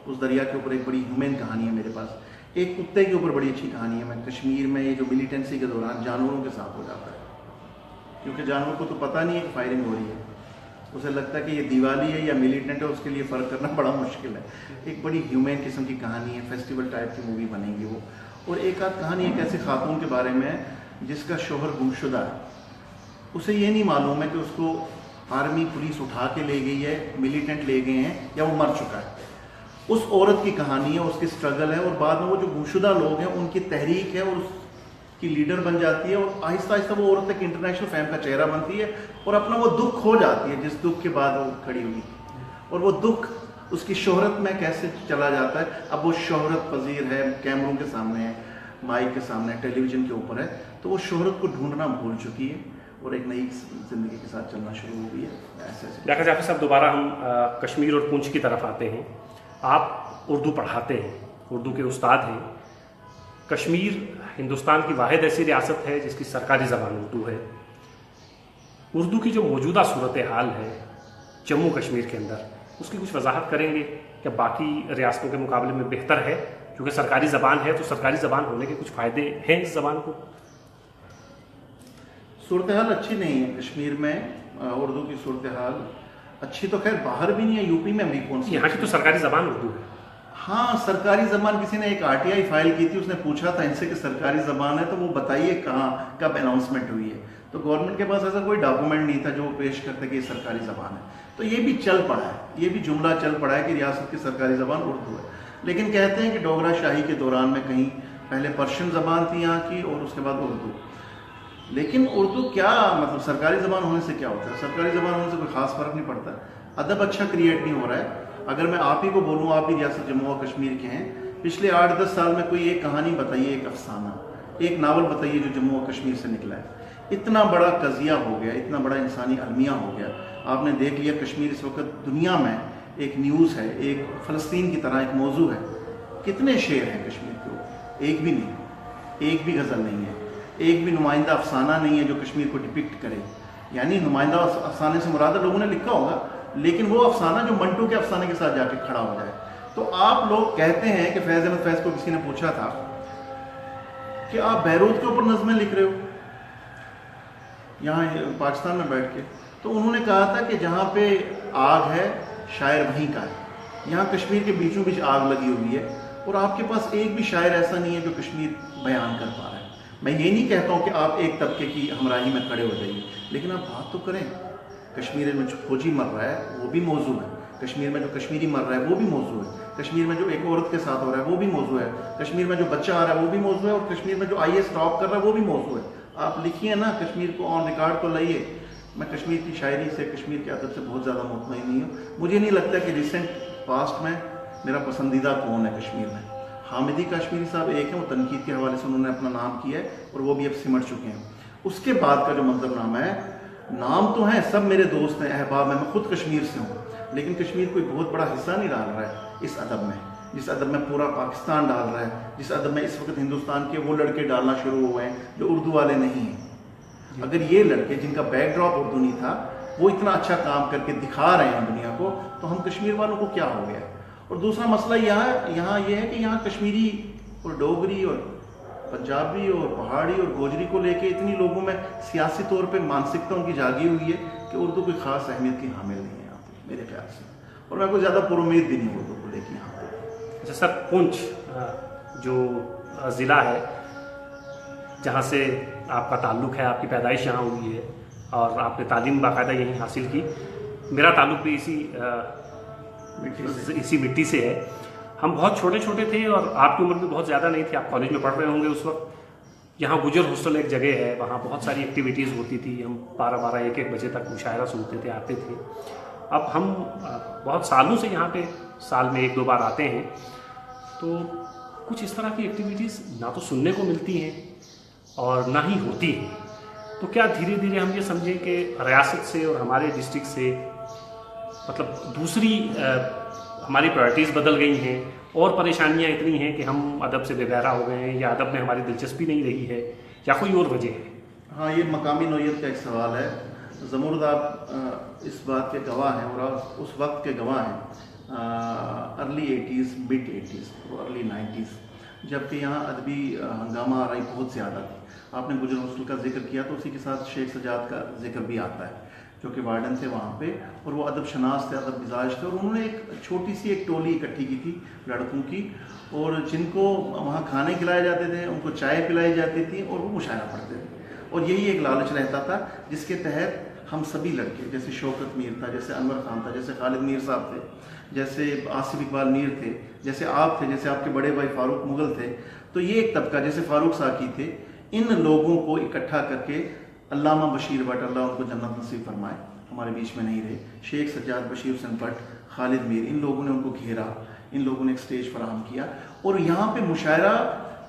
اس دریا کے اوپر ایک بڑی ہیومن کہانی ہے میرے پاس۔ ایک کتے کے اوپر بڑی اچھی کہانی ہے، میں کشمیر میں یہ جو ملیٹنسی کے دوران جانوروں کے ساتھ ہو جاتا ہے، کیونکہ جانور کو تو پتہ نہیں ہے کہ فائرنگ ہو رہی ہے، اسے لگتا ہے کہ یہ دیوالی ہے یا ملیٹنٹ ہے، اس کے لیے فرق کرنا بڑا مشکل ہے۔ ایک بڑی ہیومن قسم کی کہانی ہے، فیسٹیول ٹائپ کی مووی بنے گی وہ۔ اور ایک آدھ کہانی ایک ایسی خاتون کے بارے میں جس کا شوہر گمشدہ ہے، اسے یہ نہیں معلوم ہے کہ اس کو آرمی پولیس اٹھا کے لے گئی ہے، ملیٹنٹ لے گئے ہیں، یا وہ مر چکا ہے۔ اس عورت کی کہانی ہے، اس کی سٹرگل ہے، اور بعد میں وہ جو گمشدہ لوگ ہیں ان کی تحریک ہے، اور اس کی لیڈر بن جاتی ہے، اور آہستہ آہستہ وہ عورت ایک انٹرنیشنل فیم کا چہرہ بنتی ہے، اور اپنا وہ دکھ کھو جاتی ہے جس دکھ کے بعد وہ کھڑی ہوئی، اور وہ دکھ اس کی شہرت میں کیسے چلا جاتا ہے۔ اب وہ شہرت پذیر ہے، کیمروں کے سامنے ہے، مائک کے سامنے ہے، ٹیلی ویژن کے اوپر ہے، تو وہ شہرت کو ڈھونڈنا بھول چکی ہے اور ایک نئی زندگی کے ساتھ چلنا شروع ہو گئی ہے۔ ایسے لیاقت جعفری صاحب، دوبارہ ہم کشمیر اور پونچھ کی طرف آتے ہیں۔ آپ اردو پڑھاتے ہیں، اردو کے استاد ہیں۔ کشمیر ہندوستان کی واحد ایسی ریاست ہے جس کی سرکاری زبان اردو ہے۔ اردو کی جو موجودہ صورتحال ہے جموں کشمیر کے اندر، اس کی کچھ وضاحت کریں گے کہ باقی ریاستوں کے مقابلے میں بہتر ہے؟ کیونکہ سرکاری زبان ہے تو سرکاری زبان ہونے کے کچھ فائدے ہیں اس زبان کو؟ صورتحال اچھی نہیں ہے کشمیر میں، اردو کی صورتحال اچھی تو خیر باہر بھی نہیں ہے، یو پی میں بھی کون سی، یہاں کی تو سرکاری زبان اردو ہے. ہاں سرکاری زبان. کسی نے ایک RTI فائل کی تھی، اس نے پوچھا تھا ان سے کہ سرکاری زبان ہے تو وہ بتائیے کہاں کب اناؤنسمنٹ ہوئی ہے، تو گورنمنٹ کے پاس ایسا کوئی ڈاکومنٹ نہیں تھا جو وہ پیش کرتے کہ یہ سرکاری زبان ہے. تو یہ بھی چل پڑا ہے، یہ بھی جملہ چل پڑا ہے کہ ریاست کی سرکاری زبان اردو ہے. لیکن کہتے ہیں کہ ڈوگرا شاہی کے دوران میں کہیں پہلے پرشین زبان تھی یہاں کی اور اس کے بعد اردو. لیکن اردو کیا مطلب سرکاری زبان ہونے سے کیا ہوتا ہے؟ سرکاری زبان ہونے سے کوئی خاص فرق نہیں پڑتا. ادب اچھا کریٹ نہیں ہو رہا ہے. اگر میں آپ ہی کو بولوں، آپ ہی ریاست جموں و کشمیر کے ہیں، پچھلے 8-10 سال میں کوئی ایک کہانی بتائیے، ایک افسانہ، ایک ناول بتائیے جو جموں و کشمیر سے نکلا ہے. اتنا بڑا قضیہ ہو گیا، اتنا بڑا انسانی المیہ ہو گیا. آپ نے دیکھ لیا کشمیر اس وقت دنیا میں ایک نیوز ہے، ایک فلسطین کی طرح ایک موضوع ہے. کتنے شعر ہیں کشمیر کے اوپر؟ ایک بھی نہیں، ایک بھی غزل نہیں ہے، ایک بھی نمائندہ افسانہ نہیں ہے جو کشمیر کو ڈپکٹ کرے. یعنی نمائندہ افسانے سے مراد لوگوں نے لکھا ہوگا، لیکن وہ افسانہ جو منٹو کے افسانے کے ساتھ جا کے کھڑا ہو جائے. تو آپ لوگ کہتے ہیں کہ فیض احمد فیض کو کسی نے پوچھا تھا کہ آپ بیروت کے اوپر نظمیں لکھ رہے ہو یہاں پاکستان میں بیٹھ کے، تو انہوں نے کہا تھا کہ جہاں پہ آگ ہے شاعر وہیں کا ہے. یہاں کشمیر کے بیچوں بیچ آگ لگی ہوئی ہے اور آپ کے پاس ایک بھی شاعر ایسا نہیں ہے جو کشمیر بیان کر پا رہا ہے. میں یہ نہیں کہتا ہوں کہ آپ ایک طبقے کی ہمراہی میں کھڑے ہو جائیے، لیکن آپ بات تو کریں. کشمیر میں جو فوجی مر رہا ہے وہ بھی موضوع ہے، کشمیر میں جو کشمیری مر رہا ہے وہ بھی موضوع ہے، کشمیر میں جو ایک عورت کے ساتھ ہو رہا ہے وہ بھی موضوع ہے، کشمیر میں جو بچہ آ رہا ہے وہ بھی موضوع ہے، اور کشمیر میں جو IAS ٹاپ کر رہا ہے وہ بھی موضوع ہے. آپ لکھیے نا، کشمیر کو آن ریکارڈ تو لائیے. میں کشمیر کی شاعری سے، کشمیر کے ادب سے بہت زیادہ مطمئن نہیں ہوں. مجھے نہیں لگتا کہ ریسنٹ پاسٹ میں میرا پسندیدہ کون ہے کشمیر میں. حامدی کاشمیری صاحب ایک ہیں، وہ تنقید کے حوالے سے انہوں نے اپنا نام کیا ہے اور وہ بھی اب سمٹ چکے ہیں. اس کے بعد کا جو منظر نامہ ہے، نام تو ہیں سب میرے دوست ہیں، احباب ہیں، میں خود کشمیر سے ہوں، لیکن کشمیر کوئی بہت بڑا حصہ نہیں ڈال رہا ہے اس ادب میں، جس ادب میں پورا پاکستان ڈال رہا ہے، جس ادب میں اس وقت ہندوستان کے وہ لڑکے ڈالنا شروع ہوئے ہیں جو اردو والے نہیں ہیں. اگر یہ لڑکے جن کا بیک ڈراپ اردو نہیں تھا وہ اتنا اچھا کام کر کے دکھا رہے ہیں دنیا کو، تو ہم کشمیر والوں کو کیا ہو گیا ہے؟ اور دوسرا مسئلہ یہاں یہ ہے کہ یہاں کشمیری اور ڈوگری اور پنجابی اور پہاڑی اور گوجری کو لے کے اتنی لوگوں میں سیاسی طور پہ مانسکتا ان کی جاگی ہوئی ہے کہ اردو کوئی خاص اہمیت کی حامل نہیں ہے یہاں پہ میرے خیال سے، اور میں کوئی زیادہ پر امید بھی نہیں اردو کو لے کے یہاں پہ. اچھا سر، پونچھ جو ضلع ہے جہاں سے آپ کا تعلق ہے، آپ کی پیدائش یہاں ہوئی ہے اور آپ نے تعلیم باقاعدہ یہیں حاصل کی، میرا تعلق بھی اسی مٹی سے ہے. ہم بہت چھوٹے چھوٹے تھے اور آپ کی عمر بھی بہت زیادہ نہیں تھی، آپ کالج میں پڑھ رہے ہوں گے اس وقت. یہاں گجر ہاسٹل ایک جگہ ہے، وہاں بہت ساری ایکٹیویٹیز ہوتی تھی. ہم 12 1 بجے تک مشاعرہ سنتے تھے، آتے تھے. اب ہم بہت سالوں سے یہاں پہ سال میں 1-2 بار آتے ہیں، تو کچھ اس طرح کی ایکٹیویٹیز نہ تو سننے کو ملتی ہیں اور نہ ہی ہوتی ہیں. تو کیا دھیرے دھیرے ہم یہ سمجھیں کہ ریاست سے اور ہمارے ڈسٹرکٹ سے مطلب دوسری ہماری پرائرٹیز بدل گئی ہیں اور پریشانیاں اتنی ہیں کہ ہم ادب سے بے بہرا ہو گئے ہیں، یا ادب میں ہماری دلچسپی نہیں رہی ہے، یا کوئی اور وجہ ہے؟ ہاں، یہ مقامی نوعیت کا ایک سوال ہے. زمرد آپ اس بات کے گواہ ہیں اور اس وقت کے گواہ ہیں، ارلی 80s، مڈ 80s اور ارلی 90s، جبکہ یہاں ادبی ہنگامہ آرائی بہت زیادہ تھی. آپ نے گجر ہاسٹل کا ذکر کیا تو اسی کے ساتھ شیخ سجاد کا ذکر بھی آتا ہے جو کہ وارڈن تھے وہاں پہ، اور وہ ادب شناس تھے، ادب مزاج تھے، اور انہوں نے ایک چھوٹی سی ایک ٹولی اکٹھی کی تھی لڑکوں کی، اور جن کو وہاں کھانے کھلائے جاتے تھے، ان کو چائے پلائی جاتی تھی اور وہ مشاعرہ پڑھتے تھے. اور یہی ایک لالچ رہتا تھا جس کے تحت ہم سبھی لڑکے، جیسے شوکت میر تھا، جیسے انور خان تھا، جیسے خالد میر صاحب تھے، جیسے آصف اقبال میر تھے، جیسے آپ تھے، جیسے آپ کے بڑے بھائی فاروق مغل تھے، تو یہ ایک طبقہ جیسے فاروق ساکی تھے، ان لوگوں کو اکٹھا کر کے علامہ بشیر بٹ، اللہ ان کو جنت نصیب فرمائے، ہمارے بیچ میں نہیں رہے، شیخ سجاد، بشیر حسین بٹ، خالد میر، ان لوگوں نے ان کو گھیرا، ان لوگوں نے ایک سٹیج فراہم کیا، اور یہاں پہ مشاعرہ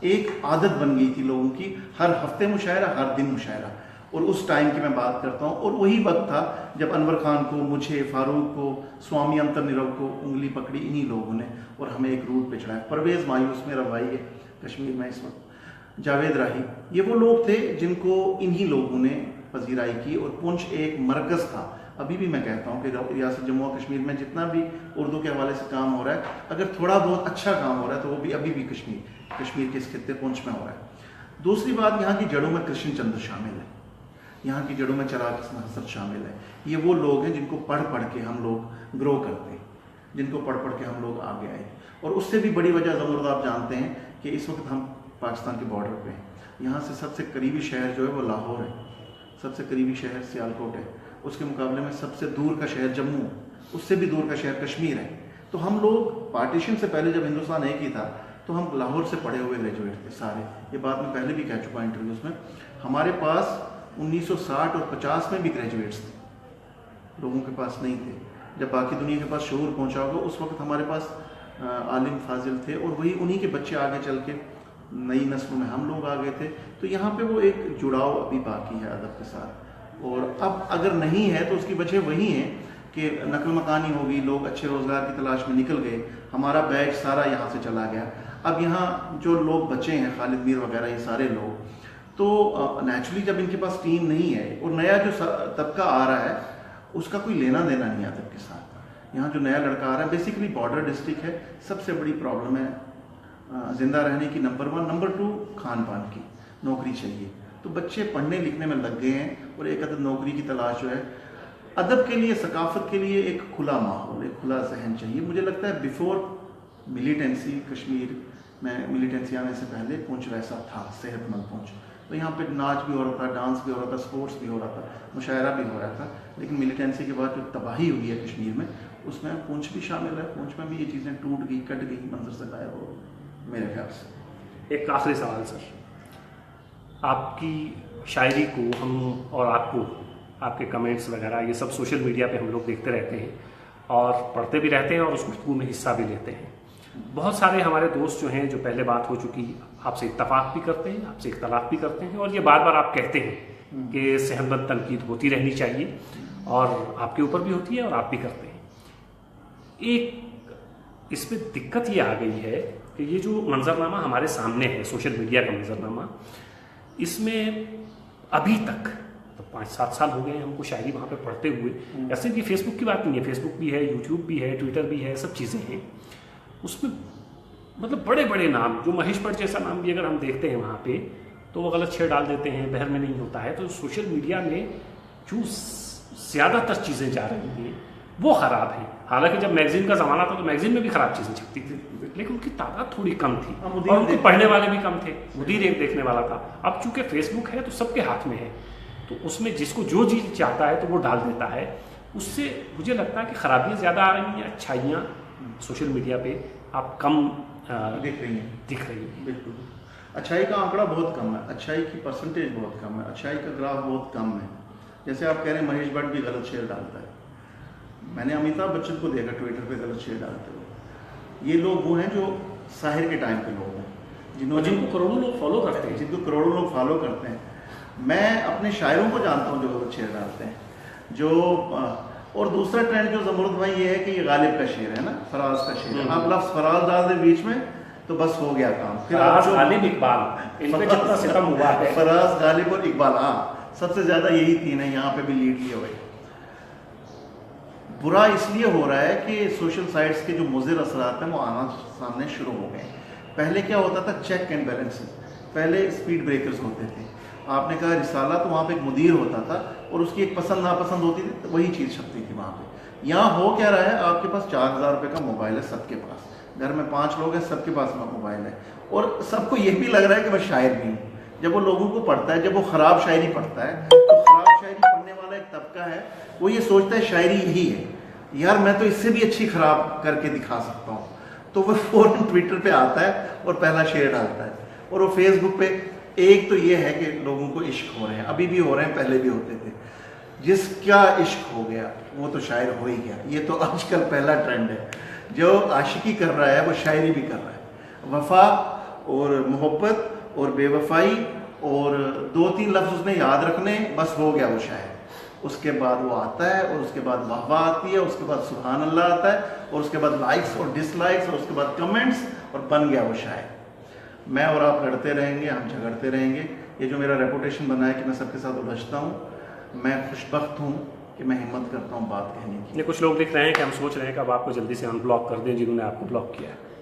ایک عادت بن گئی تھی لوگوں کی، ہر ہفتے مشاعرہ، ہر دن مشاعرہ. اور اس ٹائم کی میں بات کرتا ہوں، اور وہی وقت تھا جب انور خان کو، مجھے، فاروق کو، سوامی انتر نیرو کو انگلی پکڑی انہی لوگوں نے اور ہمیں ایک روٹ پہ چڑھایا. پرویز مایوس میرا بھائی ہے کشمیر میں اس وقت، جاوید راہی، یہ وہ لوگ تھے جن کو انہی لوگوں نے پذیرائی کی. اور پونچھ ایک مرکز تھا. ابھی بھی میں کہتا ہوں کہ ریاست جموں و کشمیر میں جتنا بھی اردو کے حوالے سے کام ہو رہا ہے، اگر تھوڑا بہت اچھا کام ہو رہا ہے تو وہ بھی ابھی بھی کشمیر کے اس خطے پونچھ میں ہو رہا ہے. دوسری بات، یہاں کی جڑوں میں کرشن چندر شامل ہے. یہاں کی جڑوں میں چراغ حسرت شامل ہے. یہ وہ لوگ ہیں جن کو پڑھ پڑھ کے ہم لوگ گرو کرتے ہیں, جن کو پڑھ پڑھ کے ہم لوگ آگے آئے. اور اس سے بھی بڑی وجہ زمرد آپ جانتے ہیں کہ اس وقت ہم پاکستان کے بارڈر پہ ہیں. یہاں سے سب سے قریبی شہر جو ہے وہ لاہور ہے, سب سے قریبی شہر سیالکوٹ ہے, اس کے مقابلے میں سب سے دور کا شہر جموں, اس سے بھی دور کا شہر کشمیر ہے. تو ہم لوگ پارٹیشن سے پہلے جب ہندوستان ایک ہی تھا تو ہم لاہور سے پڑھے ہوئے گریجویٹ تھے سارے. یہ بات میں پہلے بھی کہہ چکا ہوں انٹرویوز میں. ہمارے پاس 1960 اور 50 میں بھی گریجویٹس تھے, لوگوں کے پاس نہیں تھے. جب باقی دنیا کے پاس شعور پہنچا ہوگا اس وقت ہمارے پاس عالم فاضل تھے, اور وہی انہی کے بچے آگے چل کے نئی نسلوں میں ہم لوگ آ گئے تھے. تو یہاں پہ وہ ایک جڑاؤ ابھی باقی ہے ادب کے ساتھ, اور اب اگر نہیں ہے تو اس کی وجہ وہی ہے کہ نقل مکانی ہوگی, لوگ اچھے روزگار کی تلاش میں نکل گئے, ہمارا بیچ سارا یہاں سے چلا گیا. اب یہاں جو لوگ بچے ہیں, خالد میر وغیرہ, یہ سارے لوگ, تو نیچرلی جب ان کے پاس ٹیم نہیں ہے اور نیا جو طبقہ آ رہا ہے اس کا کوئی لینا دینا نہیں ادب کے ساتھ. یہاں جو نیا لڑکا آ رہا ہے بیسیکلی بارڈر ڈسٹرکٹ ہے, سب سے بڑی پرابلم ہے زندہ رہنے کی نمبر 1, نمبر 2 کھان پان کی, نوکری چاہیے. تو بچے پڑھنے لکھنے میں لگ گئے ہیں اور ایک عدد نوکری کی تلاش جو ہے. ادب کے لیے, ثقافت کے لیے ایک کھلا ماحول, ایک کھلا ذہن چاہیے. مجھے لگتا ہے بیفور ملیٹنسی, کشمیر میں ملیٹنسی آنے سے پہلے پونچھ ویسا تھا, صحت مند پونچھ. تو یہاں پہ ناچ بھی ہو رہا تھا, ڈانس بھی ہو رہا تھا, اسپورٹس بھی ہو رہا تھا, مشاعرہ بھی ہو رہا تھا. لیکن ملیٹنسی کے بعد جو تباہی ہوئی ہے کشمیر میں, اس میں پونچھ بھی شامل ہے. پونچھ میں بھی یہ چیزیں ٹوٹ گئی, کٹ گئی, منظر سے غائب ہو میرے خیال سے. ایک آخری سوال سر, آپ کی شاعری کو ہم اور آپ کو, آپ کے کمنٹس وغیرہ یہ سب سوشل میڈیا پہ ہم لوگ دیکھتے رہتے ہیں اور پڑھتے بھی رہتے ہیں اور اس گفتگو میں حصہ بھی لیتے ہیں. بہت سارے ہمارے دوست جو ہیں, جو پہلے بات ہو چکی, آپ سے اتفاق بھی کرتے ہیں, آپ سے اختلاف بھی کرتے ہیں, اور یہ بار بار آپ کہتے ہیں کہ صحت مند تنقید ہوتی رہنی چاہیے, اور آپ کے اوپر بھی ہوتی ہے اور آپ بھی کرتے ہیں. ایک اس پہ دقت یہ آ گئی ہے کہ یہ جو منظرنامہ ہمارے سامنے ہے, سوشل میڈیا کا منظرنامہ, اس میں ابھی تک 5-7 سال ہو گئے ہیں ہم کو شاعری وہاں پہ پڑھتے ہوئے. ایسے بھی فیس بک کی بات نہیں ہے, فیس بک بھی ہے, یوٹیوب بھی ہے, ٹویٹر بھی ہے, سب چیزیں ہیں. اس میں مطلب بڑے بڑے نام, جو مہیش پٹ جیسا نام بھی اگر ہم دیکھتے ہیں وہاں پہ تو وہ غلط چھیڑ ڈال دیتے ہیں, بہر میں نہیں ہوتا ہے. تو سوشل میڈیا میں جو زیادہ تر چیزیں جا رہی ہیں وہ خراب ہیں. حالانکہ جب میگزین کا زمانہ تھا تو میگزین میں بھی خراب چیزیں چھپتی تھی, لیکن ان کی تعداد تھوڑی کم تھی اور ان کو پڑھنے والے بھی کم تھے. مدیر ایک دیکھنے والا تھا. اب چونکہ فیس بک ہے تو سب کے ہاتھ میں ہے, تو اس میں جس کو جو چیز چاہتا ہے تو وہ ڈال دیتا ہے. اس سے مجھے لگتا ہے کہ خرابیاں زیادہ آ رہی ہیں, اچھائیاں سوشل میڈیا پہ آپ کم دکھ رہی ہیں. بالکل, اچھائی کا آنکڑا بہت کم ہے, اچھائی کی پرسنٹیج بہت کم ہے, اچھائی کا گراف بہت کم ہے. جیسے آپ کہہ رہے ہیں مہیش بھٹ بھی غلط شعر ڈالتا ہے, میں نے امیتابھ بچن کو دیکھا ٹویٹر پہ غلط شعر ڈالتے ہوئے. یہ لوگ وہ ہیں جو ساحر کے ٹائم کے لوگ ہیں, جن کو کروڑوں لوگ فالو کرتے ہیں, جن کو کروڑوں لوگ فالو کرتے ہیں. میں اپنے شاعروں کو جانتا ہوں جو غلط شعر ڈالتے ہیں. جو اور دوسرا ٹرینڈ جو زمرد بھائی یہ ہے کہ یہ غالب کا شعر ہے نا, فراز کا شعر ہے. آپ لفظ فراز ڈال دیں بیچ میں تو بس ہو گیا کام. فراز, غالب, اقبال, ان پہ جتنا ستم ہوا ہے, فراز, غالب اور اقبال, ہاں سب سے زیادہ یہی تین ہیں. یہاں پہ بھی لیڈ لیے ہوئے. برا اس لیے ہو رہا ہے کہ سوشل سائٹس کے جو مضر اثرات ہیں وہ آنا سامنے شروع ہو گئے. پہلے کیا ہوتا تھا, چیک اینڈ بیلنس. پہلے اسپیڈ بریکرز ہوتے تھے. آپ نے کہا رسالہ, تو وہاں پہ ایک مدیر ہوتا تھا اور اس کی ایک پسند ناپسند ہوتی تھی, تو وہی چیز چھپتی تھی وہاں پہ. یہاں ہو کیا رہا ہے, آپ کے پاس 4000 روپے کا موبائل ہے سب کے پاس, گھر میں 5 لوگ ہیں سب کے پاس موبائل ہے, اور سب کو یہ بھی لگ رہا ہے کہ میں شاعر بھی ہوں. جب وہ لوگوں کو پڑھتا ہے, جب وہ خراب شاعری پڑھتا ہے, تو خراب شاعری پڑھنے والا ایک طبقہ ہے, وہ یہ سوچتا ہے شاعری یہی ہے, یار میں تو اس سے بھی اچھی خراب کر کے دکھا سکتا ہوں. تو وہ فوراً ٹویٹر پہ آتا ہے اور پہلا شعر ڈالتا ہے. اور وہ فیس بک پہ, ایک تو یہ ہے کہ لوگوں کو عشق ہو رہے ہیں, ابھی بھی ہو رہے ہیں, پہلے بھی ہوتے تھے. جس کا عشق ہو گیا وہ تو شاعر ہو ہی گیا. یہ تو آج کل پہلا ٹرینڈ ہے. جو عاشقی کر رہا ہے وہ شاعری بھی کر رہا ہے. وفا اور محبت اور بے وفائی اور 2-3 لفظ اس نے یاد رکھنے, بس ہو گیا وہ شاعر. اس کے بعد وہ آتا ہے اور اس کے بعد واہ واہ آتی ہے, اس کے بعد سبحان اللہ آتا ہے, اور اس کے بعد لائکس اور ڈس لائکس, اور اس کے بعد کمنٹس, اور بن گیا وہ شاعر. میں اور آپ لڑتے رہیں گے, ہم جھگڑتے رہیں گے. یہ جو میرا ریپوٹیشن بنا ہے کہ میں سب کے ساتھ الجھتا ہوں, میں خوش بخت ہوں کہ میں ہمت کرتا ہوں بات کہنے کی. کچھ لوگ لکھ رہے ہیں کہ ہم سوچ رہے ہیں کہ اب آپ کو جلدی سے ان بلاک کر دیں جنہوں نے آپ کو بلاک کیا ہے.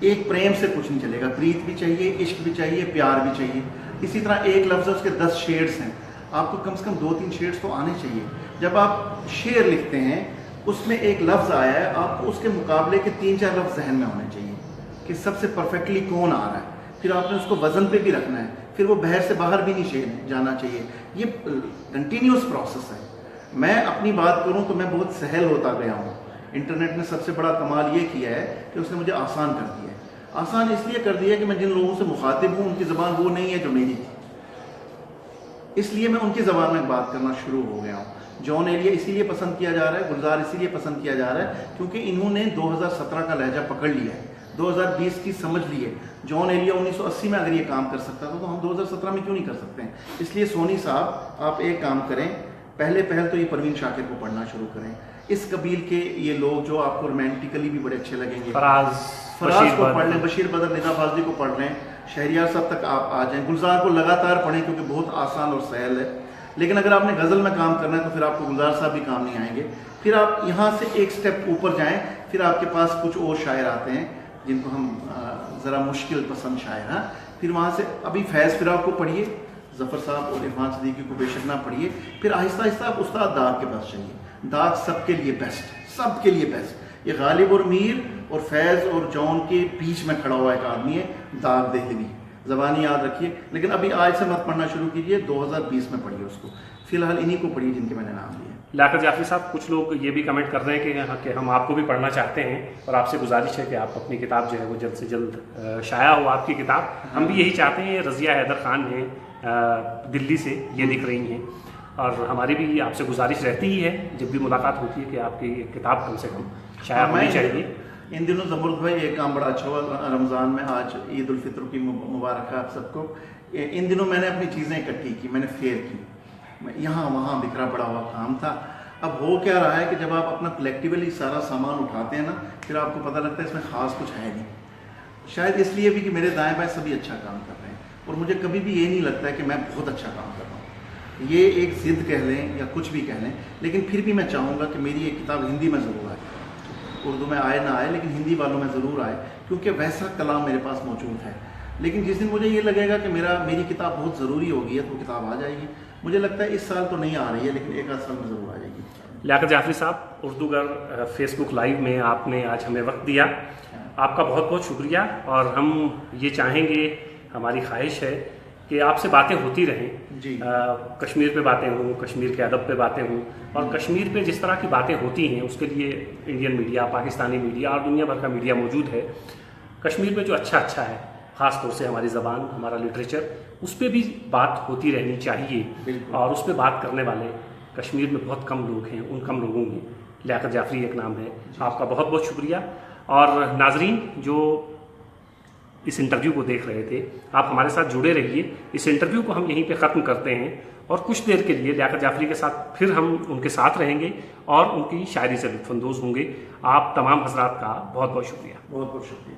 ایک پریم سے کچھ نہیں چلے گا، پریت بھی چاہیے، عشق بھی چاہیے، پیار بھی چاہیے. اسی طرح ایک لفظ ہے اس کے 10 شیڈز ہیں، آپ کو کم سے کم 2-3 شیڈز تو آنے چاہیے. جب آپ شعر لکھتے ہیں اس میں ایک لفظ آیا ہے، آپ کو اس کے مقابلے کے 3-4 لفظ ذہن میں ہونے چاہیے کہ سب سے پرفیکٹلی کون آ رہا ہے. پھر آپ نے اس کو وزن پہ بھی رکھنا ہے، پھر وہ بحر سے باہر بھی نہیں جانا چاہیے. یہ کنٹینیوس پروسیس ہے. میں اپنی بات کروں تو میں بہت سہل ہوتا گیا ہوں. انٹرنیٹ نے سب سے بڑا کمال یہ کیا ہے کہ اس نے مجھے آسان کر دیا ہے. آسان اس لیے کر دیا کہ میں جن لوگوں سے مخاطب ہوں ان کی زبان وہ نہیں ہے جو میری تھی، اس لیے میں ان کی زبان میں بات کرنا شروع ہو گیا ہوں. جان ایلیا اسی لیے پسند کیا جا رہا ہے، گلزار اسی لیے پسند کیا جا رہا ہے کیونکہ انہوں نے 2017 کا لہجہ پکڑ لیا ہے، 2020 کی سمجھ لی ہے. جان ایلیا 1980 میں اگر یہ کام کر سکتا تھا تو ہم 2017 میں کیوں نہیں کر سکتے ہیں؟ اس لیے سونی صاحب آپ ایک کام کریں، پہلے تو یہ پروین شاکر کو پڑھنا شروع کریں. اس قبیل کے یہ لوگ جو آپ کو رومانٹیکلی بھی بڑے اچھے لگیں گے، فراز کو پڑھ لیں، بشیر بدر، ندا فاضلی کو پڑھ لیں، شہریار صاحب تک آپ آ جائیں. گلزار کو لگاتار پڑھیں کیونکہ بہت آسان اور سہل ہے. لیکن اگر آپ نے غزل میں کام کرنا ہے تو پھر آپ کو گلزار صاحب بھی کام نہیں آئیں گے. پھر آپ یہاں سے ایک سٹیپ اوپر جائیں، پھر آپ کے پاس کچھ اور شاعر آتے ہیں جن کو ہم ذرا مشکل پسند شاعر ہیں. پھر وہاں سے ابھی فیض فراق کو پڑھیے، ظفر صاحب اور عرفان صدیقی کو بے شک نہ پڑھیے. پھر آہستہ آہستہ آپ استاد داغ کے پاس چلیے. داغ سب کے لیے بیسٹ ہے، سب کے لیے بیسٹ. یہ غالب اور میر اور فیض اور جون کے بیچ میں کھڑا ہوا ایک آدمی ہے، داغ دہلوی. زبانی یاد رکھیے، لیکن ابھی آج سے مت پڑھنا شروع کیجیے، 2020 میں پڑھیے اس کو. فی الحال انہی کو پڑھیے جن کے میں نے نام لیے. لیاقت جعفری صاحب، کچھ لوگ یہ بھی کمنٹ کر رہے ہیں کہ ہم آپ کو بھی پڑھنا چاہتے ہیں اور آپ سے گزارش ہے کہ آپ اپنی کتاب جو ہے وہ جلد سے جلد شائع ہو. آپ کی کتاب ہم بھی یہی چاہتے ہیں. رضیہ حیدر خان ہیں دلی سے، یہ لکھ رہی ہیں اور ہماری بھی آپ سے گزارش رہتی ہی ہے جب بھی ملاقات ہوتی ہے کہ آپ کی کتاب کم سے کم شائع ہونی چاہیے. ان دنوں زمرد بھائی ایک کام بڑا اچھا ہوا رمضان میں، آج عید الفطر کی مبارک ہے آپ سب کو. ان دنوں میں نے اپنی چیزیں اکٹھی کی، میں نے فیئر کی، یہاں وہاں بکھرا پڑا ہوا کام تھا. اب ہو کیا رہا ہے کہ جب آپ اپنا کلیکٹیولی سارا سامان اٹھاتے ہیں نا، پھر آپ کو پتہ لگتا ہے اس میں خاص کچھ ہے نہیں. شاید اس لیے بھی کہ میرے دائیں بائیں سبھی اچھا کام کر رہے ہیں اور مجھے کبھی بھی یہ نہیں لگتا ہے کہ میں بہت اچھا کام کر رہا ہوں. یہ ایک ضد کہہ لیں یا کچھ بھی کہہ لیں، لیکن پھر بھی میں چاہوں گا کہ میری ایک کتاب ہندی میں ضرور آئے. اردو میں آئے نہ آئے لیکن ہندی والوں میں ضرور آئے، کیونکہ ویسا کلام میرے پاس موجود ہے. لیکن جس دن مجھے یہ لگے گا کہ میری کتاب بہت ضروری ہوگی ہے تو کتاب آ جائے گی. مجھے لگتا ہے اس سال تو نہیں آ رہی ہے لیکن ایک آدھ سال میں ضرور آ جائے گی. لیاقت جعفری صاحب، اردو گر فیس بک لائیو میں آپ نے آج ہمیں وقت دیا، آپ کا بہت بہت شکریہ. اور ہم یہ چاہیں گے، ہماری خواہش ہے کہ آپ سے باتیں ہوتی رہیں. جی. کشمیر پہ باتیں ہوں، کشمیر کے ادب پہ باتیں ہوں، اور کشمیر پہ جس طرح کی باتیں ہوتی ہیں اس کے لیے انڈین میڈیا، پاکستانی میڈیا اور دنیا بھر کا میڈیا موجود ہے. کشمیر میں جو اچھا ہے، خاص طور سے ہماری زبان، ہمارا لٹریچر، اس پہ بھی بات ہوتی رہنی چاہیے. اور اس پہ بات کرنے والے کشمیر میں بہت کم لوگ ہیں. ان کم لوگوں میں لیاقت جعفری ایک نام ہے. آپ کا بہت بہت شکریہ. اور ناظرین جو اس انٹرویو کو دیکھ رہے تھے، آپ ہمارے ساتھ جڑے رہیے. اس انٹرویو کو ہم یہیں پہ ختم کرتے ہیں اور کچھ دیر کے لیے لیاقت جعفری کے ساتھ پھر ہم ان کے ساتھ رہیں گے اور ان کی شاعری سے لطف اندوز ہوں گے. آپ تمام حضرات کا بہت بہت شکریہ. بہت بہت شکریہ.